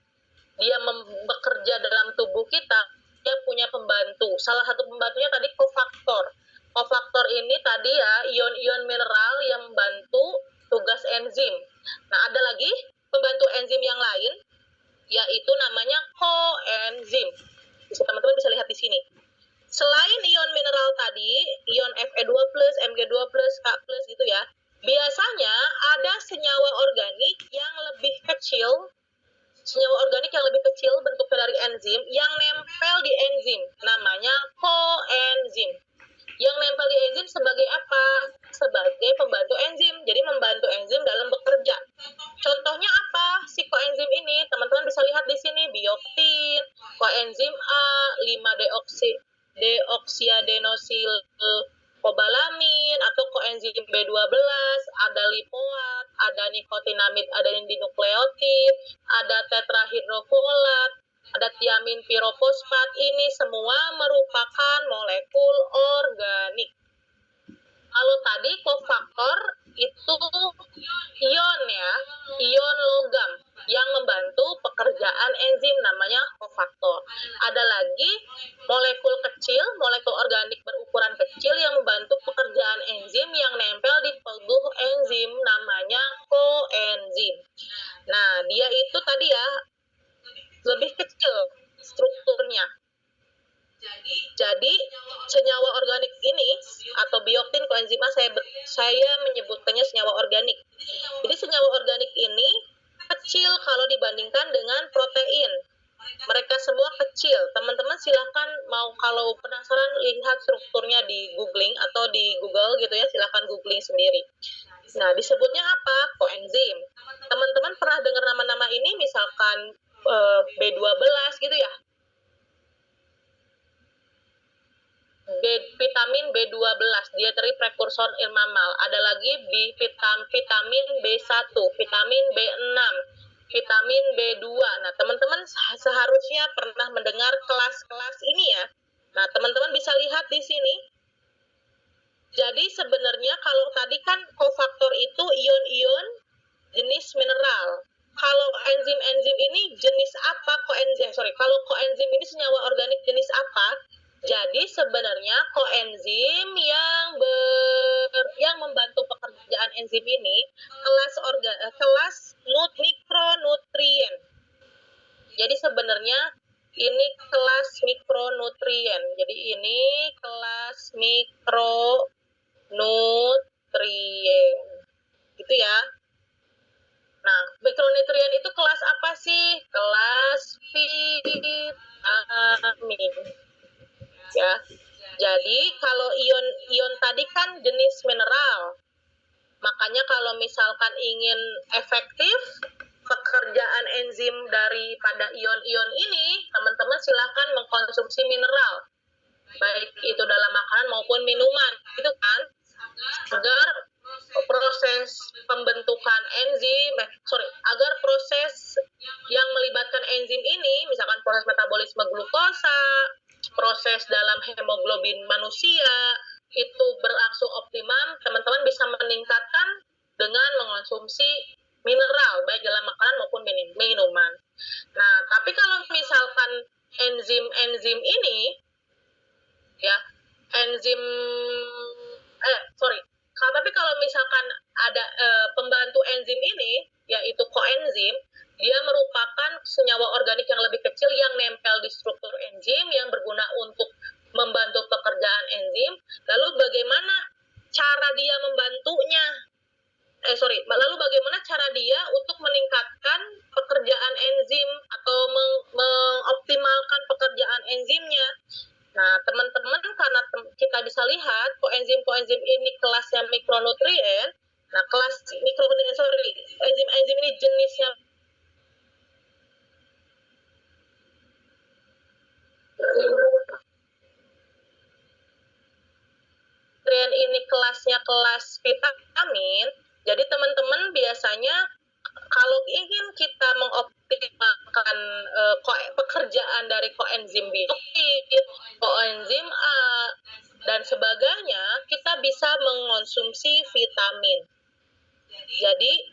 dia bekerja dalam tubuh kita, dia punya pembantu. Salah satu pembantunya tadi kofaktor. Kofaktor ini tadi ya ion-ion mineral yang membantu tugas enzim. Nah, ada lagi pembantu enzim yang lain, yaitu namanya koenzim. Teman-teman bisa lihat di sini. Selain ion mineral tadi, ion Fe2+, Mg2+, K+, gitu ya, biasanya ada senyawa organik yang lebih kecil, bentuknya dari enzim, yang nempel di enzim, namanya koenzim. Yang nempel di enzim sebagai apa? Sebagai pembantu enzim, jadi membantu enzim dalam bekerja. Contohnya apa si koenzim ini? Teman-teman bisa lihat di sini, bioktin, koenzim A, 5-deoksiadenosil kobalamin atau koenzim B12, ada lipoat, ada nikotinamid adenin dinukleotid, ada tetrahidrofolat, ada tiamin pirofosfat. Ini semua merupakan molekul organik. Kalau tadi kofaktor itu ion ya, ion logam yang membantu pekerjaan enzim namanya kofaktor. Ada lagi molekul kecil, molekul organik berukuran kecil yang membantu pekerjaan enzim yang nempel di tubuh enzim namanya koenzim. Nah, dia itu tadi ya lebih kecil strukturnya. Jadi senyawa organik ini atau bioktin koenzim A saya menyebutkannya senyawa organik. Jadi senyawa organik ini kecil kalau dibandingkan dengan protein. Mereka semua kecil. Teman-teman silahkan kalau penasaran lihat strukturnya di googling atau di Google gitu ya, silahkan googling sendiri. Nah, disebutnya apa? Koenzim. Teman-teman pernah dengar nama-nama ini misalkan B12 gitu ya? Vitamin B12, dietary precursor ilmamal. Ada lagi vitamin B1, vitamin B6, vitamin B2. Nah, teman-teman seharusnya pernah mendengar kelas-kelas ini ya. Nah, teman-teman bisa lihat di sini. Jadi sebenarnya kalau tadi kan kofaktor itu ion-ion jenis mineral. Kalau enzim-enzim ini jenis apa? Kalau koenzim ini senyawa organik jenis apa? Jadi sebenarnya koenzim yang membantu pekerjaan enzim ini kelas mikronutrien. Jadi sebenarnya ini kelas mikronutrien. Jadi ini kelas mikronutrien. Gitu ya. Nah, mikronutrien itu kelas apa sih? Kelas vitamin. Ya. Jadi kalau ion tadi kan jenis mineral. Makanya kalau misalkan ingin efektif pekerjaan enzim daripada ion-ion ini, teman-teman silahkan mengkonsumsi mineral. Baik itu dalam makanan maupun minuman, gitu kan? Agar proses pembentukan agar proses yang melibatkan enzim ini, misalkan proses metabolisme glukosa, proses dalam hemoglobin manusia itu berlangsung optimal, teman-teman bisa meningkatkan dengan mengonsumsi mineral baik dalam makanan maupun minuman. Nah, tapi kalau misalkan enzim-enzim ini ya enzim tapi kalau misalkan ada pembantu enzim ini yaitu koenzim, dia merupakan senyawa organik yang lebih kecil yang nempel di struktur enzim yang berguna untuk membantu pekerjaan enzim. Lalu bagaimana cara dia membantunya? Lalu bagaimana cara dia untuk meningkatkan pekerjaan enzim atau mengoptimalkan pekerjaan enzimnya? Nah, teman-teman, karena kita bisa lihat koenzim ini kelasnya mikronutrien. Nah, kelas enzim ini jenisnya ini kelasnya kelas vitamin. Jadi teman-teman biasanya kalau ingin kita mengoptimalkan pekerjaan dari koenzim B, koenzim A, dan sebagainya, kita bisa mengonsumsi vitamin. Jadi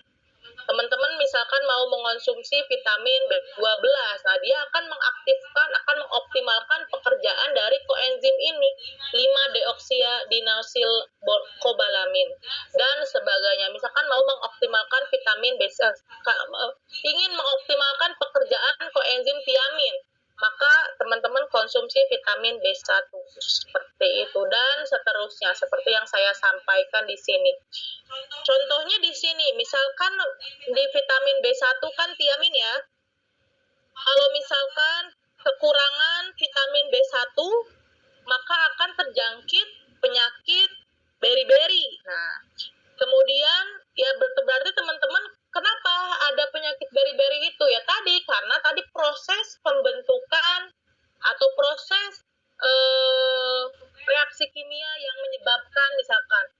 teman-teman misalkan mau mengonsumsi vitamin B12, nah dia akan mengoptimalkan pekerjaan dari koenzim ini, 5-deoksyadenosylcobalamin dan sebagainya. Misalkan mau mengoptimalkan vitamin B1, ingin mengoptimalkan pekerjaan koenzim tiamin, maka teman-teman konsumsi vitamin B1 seperti itu, dan seterusnya seperti yang saya sampaikan di sini. Contohnya di sini, misalkan di vitamin B1 kan tiamin ya. Kalau misalkan kekurangan vitamin B1, maka akan terjangkit penyakit beri-beri. Nah, kemudian ya berarti teman-teman kenapa ada penyakit beri-beri itu ya tadi, karena tadi proses pembentukan atau proses reaksi kimia yang menyebabkan misalkan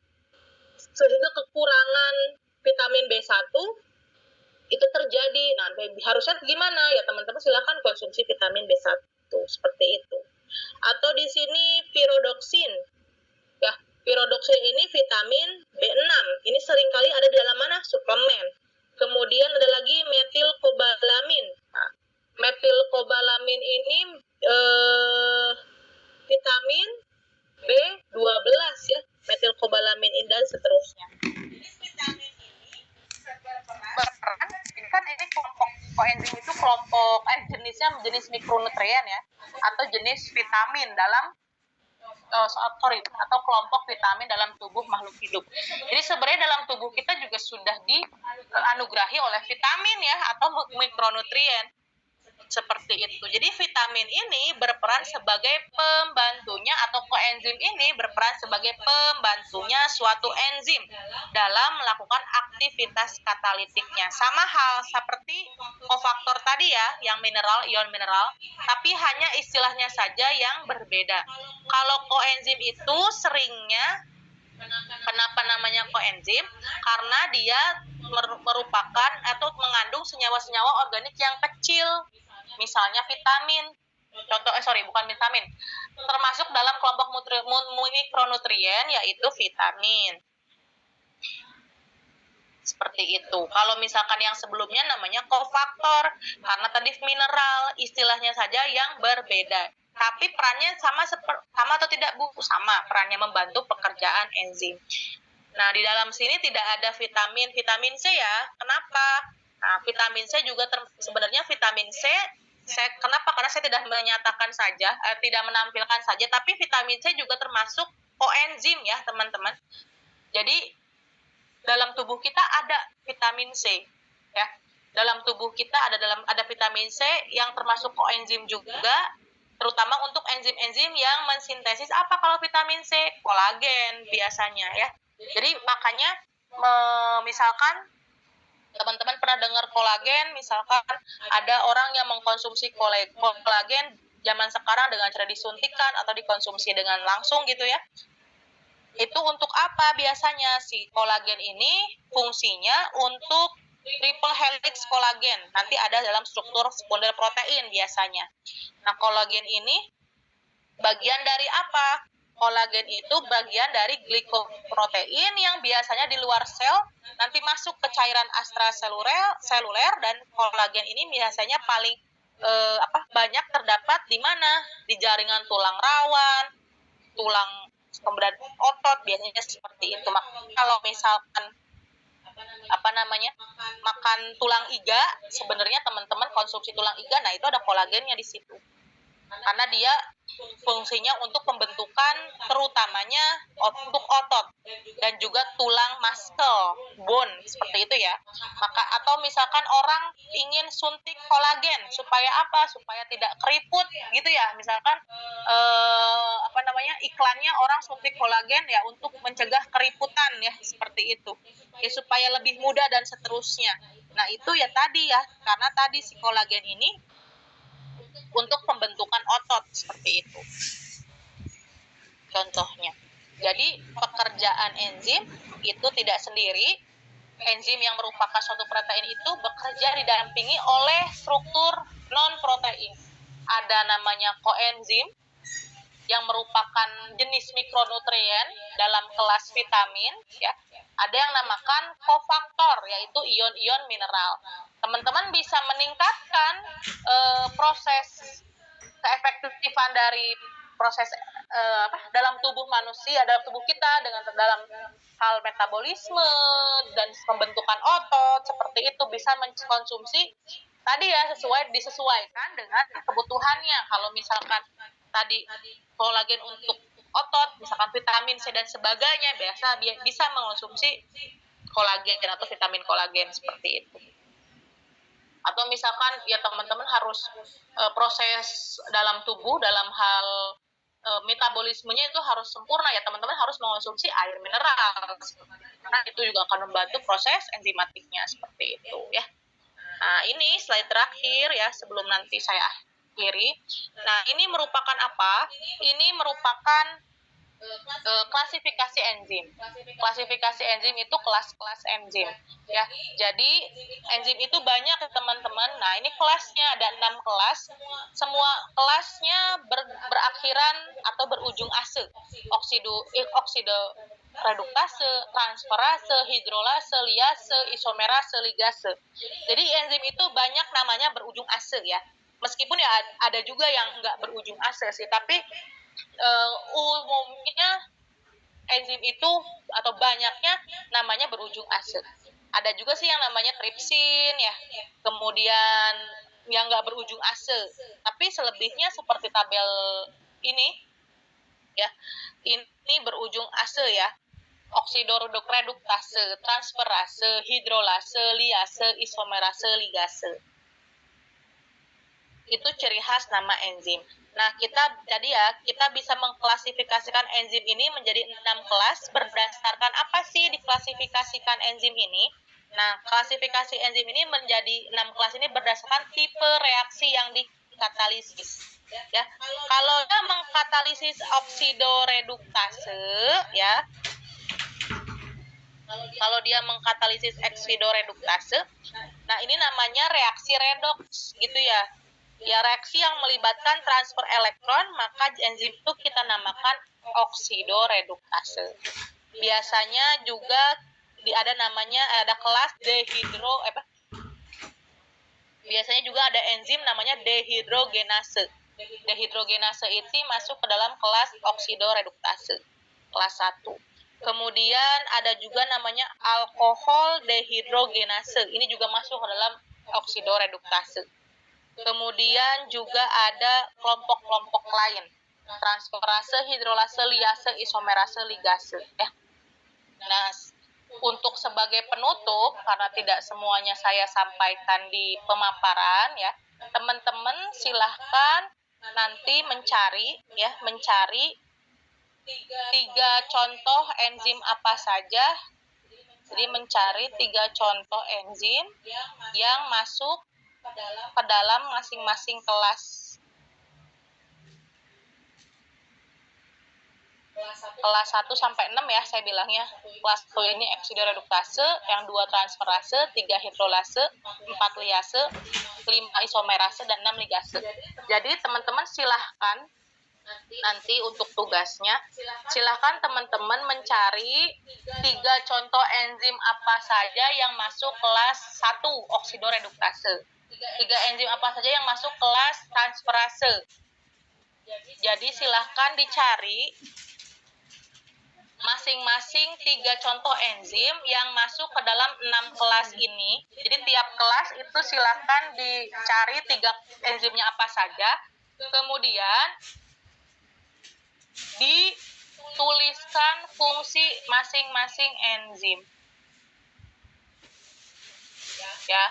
sehingga kekurangan vitamin B1 itu terjadi. Nah, harusnya gimana ya teman-teman, silakan konsumsi vitamin B1 seperti itu. Atau di sini virodoksin. Ya, virodoksin ini vitamin B6. Ini seringkali ada di dalam mana? Suplemen. Kemudian ada lagi metilkobalamin. Nah, metilkobalamin ini vitamin B12 ya, metilkobalamin dan seterusnya. Berperan, ini kelompok koenzim itu kelompok jenis mikronutrien ya, atau jenis vitamin dalam atau kelompok vitamin dalam tubuh makhluk hidup. Jadi sebenarnya dalam tubuh kita juga sudah dianugerahi oleh vitamin ya, atau mikronutrien seperti itu. Jadi vitamin ini berperan sebagai pembantunya, atau koenzim ini berperan sebagai pembantunya suatu enzim dalam melakukan aktivitas katalitiknya. Sama hal seperti kofaktor tadi ya, yang mineral, ion mineral, tapi hanya istilahnya saja yang berbeda. Kalau koenzim itu seringnya, kenapa namanya koenzim? Karena dia merupakan atau mengandung senyawa-senyawa organik yang kecil, misalnya vitamin. Bukan vitamin, termasuk dalam kelompok mikronutrien yaitu vitamin. Seperti itu. Kalau misalkan yang sebelumnya namanya kofaktor, karena tadi mineral, istilahnya saja yang berbeda. Tapi perannya sama atau tidak, Bu? Sama, perannya membantu pekerjaan enzim. Nah, di dalam sini tidak ada vitamin C ya. Kenapa? Nah, vitamin C juga sebenarnya vitamin C, kenapa? Karena saya tidak menyatakan saja, tidak menampilkan saja, tapi vitamin C juga termasuk koenzim ya, teman-teman. Jadi dalam tubuh kita ada vitamin C ya. Dalam tubuh kita ada vitamin C yang termasuk koenzim juga, terutama untuk enzim-enzim yang mensintesis apa kalau vitamin C? Kolagen biasanya ya. Jadi makanya misalkan teman-teman pernah dengar kolagen, misalkan ada orang yang mengkonsumsi kolagen zaman sekarang dengan cara disuntikan atau dikonsumsi dengan langsung gitu ya. Itu untuk apa biasanya? Si kolagen ini fungsinya untuk triple helix kolagen. Nanti ada dalam struktur sekunder protein biasanya. Nah, kolagen ini bagian dari apa? Kolagen itu bagian dari glikoprotein yang biasanya di luar sel nanti masuk ke cairan ekstraseluler, dan kolagen ini biasanya paling banyak terdapat di mana? Di jaringan tulang rawan, tulang, kemudian otot, biasanya seperti itu. Maka kalau misalkan makan tulang iga, sebenarnya teman-teman konsumsi tulang iga, nah itu ada kolagennya di situ. Karena dia fungsinya untuk pembentukan terutamanya untuk otot dan juga tulang muscle, bone, seperti itu ya. Maka atau misalkan orang ingin suntik kolagen supaya apa? Supaya tidak keriput gitu ya. Misalkan iklannya orang suntik kolagen ya untuk mencegah keriputan ya, seperti itu. Ya supaya lebih mudah dan seterusnya. Nah, itu ya tadi ya, karena tadi si kolagen ini untuk pembentukan otot seperti itu. Contohnya. Jadi pekerjaan enzim itu tidak sendiri. Enzim yang merupakan suatu protein itu bekerja didampingi oleh struktur non-protein. Ada namanya koenzim yang merupakan jenis mikronutrien dalam kelas vitamin ya. Ada yang namakan kofaktor, yaitu ion-ion mineral. Teman-teman bisa meningkatkan proses keefektifan dari proses dalam tubuh manusia, dalam tubuh kita, dalam hal metabolisme dan pembentukan otot, seperti itu bisa mengkonsumsi tadi ya, disesuaikan dengan kebutuhannya. Kalau misalkan tadi kolagen untuk otot, misalkan vitamin C dan sebagainya, bisa mengonsumsi kolagen atau vitamin kolagen seperti itu. Atau misalkan ya teman-teman harus proses dalam tubuh dalam hal metabolismenya itu harus sempurna ya, teman-teman harus mengonsumsi air mineral karena itu juga akan membantu proses enzimatiknya seperti itu ya. Nah, ini slide terakhir ya sebelum nanti saya akhiri. Nah, ini merupakan apa? Ini merupakan klasifikasi enzim. Klasifikasi enzim itu kelas-kelas enzim ya. Jadi enzim itu banyak teman-teman. Nah, ini kelasnya ada 6 kelas. Semua kelasnya berakhiran atau berujung ase. Oksido reduktase, transferase, hidrolase, liase, isomerase, ligase. Jadi enzim itu banyak namanya berujung ase ya. Meskipun ya ada juga yang enggak berujung ase sih, tapi umumnya enzim itu atau banyaknya namanya berujung ase. Ada juga sih yang namanya tripsin ya, kemudian yang nggak berujung ase. Tapi selebihnya seperti tabel ini ya, ini berujung ase ya. Oksidoreduktase, transferase, hidrolase, liase, isomerase, ligase. Itu ciri khas nama enzim. Nah, kita bisa mengklasifikasikan enzim ini menjadi 6 kelas berdasarkan apa sih diklasifikasikan enzim ini? Nah, klasifikasi enzim ini menjadi 6 kelas ini berdasarkan tipe reaksi yang dikatalisis. Ya, kalau dia mengkatalisis oksidoreduktase ya. Kalau dia mengkatalisis oksidoreduktase, nah ini namanya reaksi redoks gitu ya. Ya, reaksi yang melibatkan transfer elektron, maka enzim itu kita namakan oksidoreduktase. Biasanya juga ada kelas biasanya juga ada enzim namanya dehidrogenase. Dehidrogenase itu masuk ke dalam kelas oksidoreduktase, kelas 1. Kemudian ada juga namanya alkohol dehidrogenase. Ini juga masuk ke dalam oksidoreduktase. Kemudian juga ada kelompok-kelompok lain, transferase, hidrolase, liase, isomerase, ligase ya. Nah, untuk sebagai penutup, karena tidak semuanya saya sampaikan di pemaparan ya, teman-teman silahkan nanti mencari 3 contoh enzim apa saja. Jadi mencari 3 contoh enzim yang masuk ke dalam masing-masing kelas. Kelas 1 sampai 6 ya saya bilangnya. Kelas 1 ini oksidoreduktase, yang 2 transferase, 3 hidrolase, 4 liase, 5 isomerase, dan 6 ligase. Jadi teman-teman silahkan nanti untuk tugasnya, silahkan teman-teman mencari 3 contoh enzim apa saja yang masuk kelas 1 oksidoreduktase. 3 enzim apa saja yang masuk kelas transferase. Jadi silahkan dicari masing-masing 3 contoh enzim yang masuk ke dalam 6 kelas ini. Jadi tiap kelas itu silahkan dicari 3 enzimnya apa saja. Kemudian dituliskan fungsi masing-masing enzim. Ya,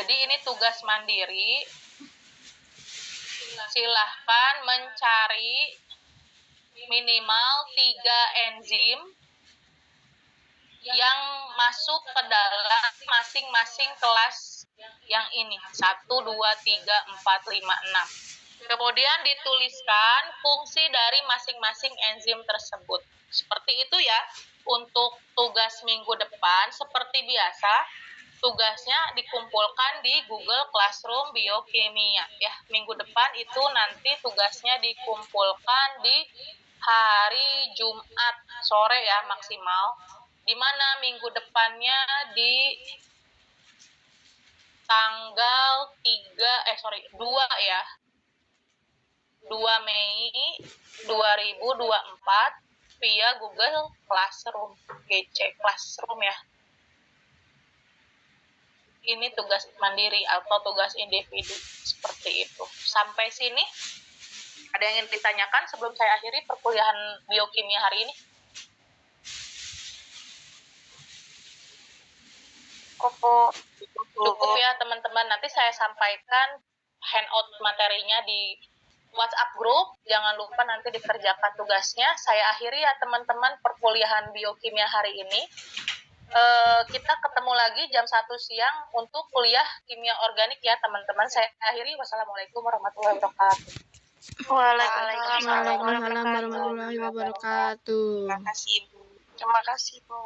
jadi ini tugas mandiri. Silahkan mencari minimal 3 enzim yang masuk ke dalam masing-masing kelas yang ini. 1, 2, 3, 4, 5, 6. Kemudian dituliskan fungsi dari masing-masing enzim tersebut. Seperti itu ya. Untuk tugas minggu depan, seperti biasa, tugasnya dikumpulkan di Google Classroom Biokimia. Ya, minggu depan itu nanti tugasnya dikumpulkan di hari Jumat sore ya maksimal. Di mana minggu depannya di tanggal 2 ya. 2 Mei 2024 via Google Classroom, GC Classroom ya. Ini tugas mandiri atau tugas individu seperti itu. Sampai sini ada yang ingin ditanyakan sebelum saya akhiri perkuliahan biokimia hari ini? Cukup ya teman-teman. Nanti saya sampaikan handout materinya di WhatsApp group. Jangan lupa nanti dikerjakan tugasnya. Saya akhiri ya teman-teman perkuliahan biokimia hari ini. Kita ketemu lagi jam 1 siang untuk kuliah kimia organik ya teman-teman. Saya akhiri. Wassalamualaikum warahmatullahi wabarakatuh. Waalaikumsalam warahmatullahi wabarakatuh. Terima kasih, Bu.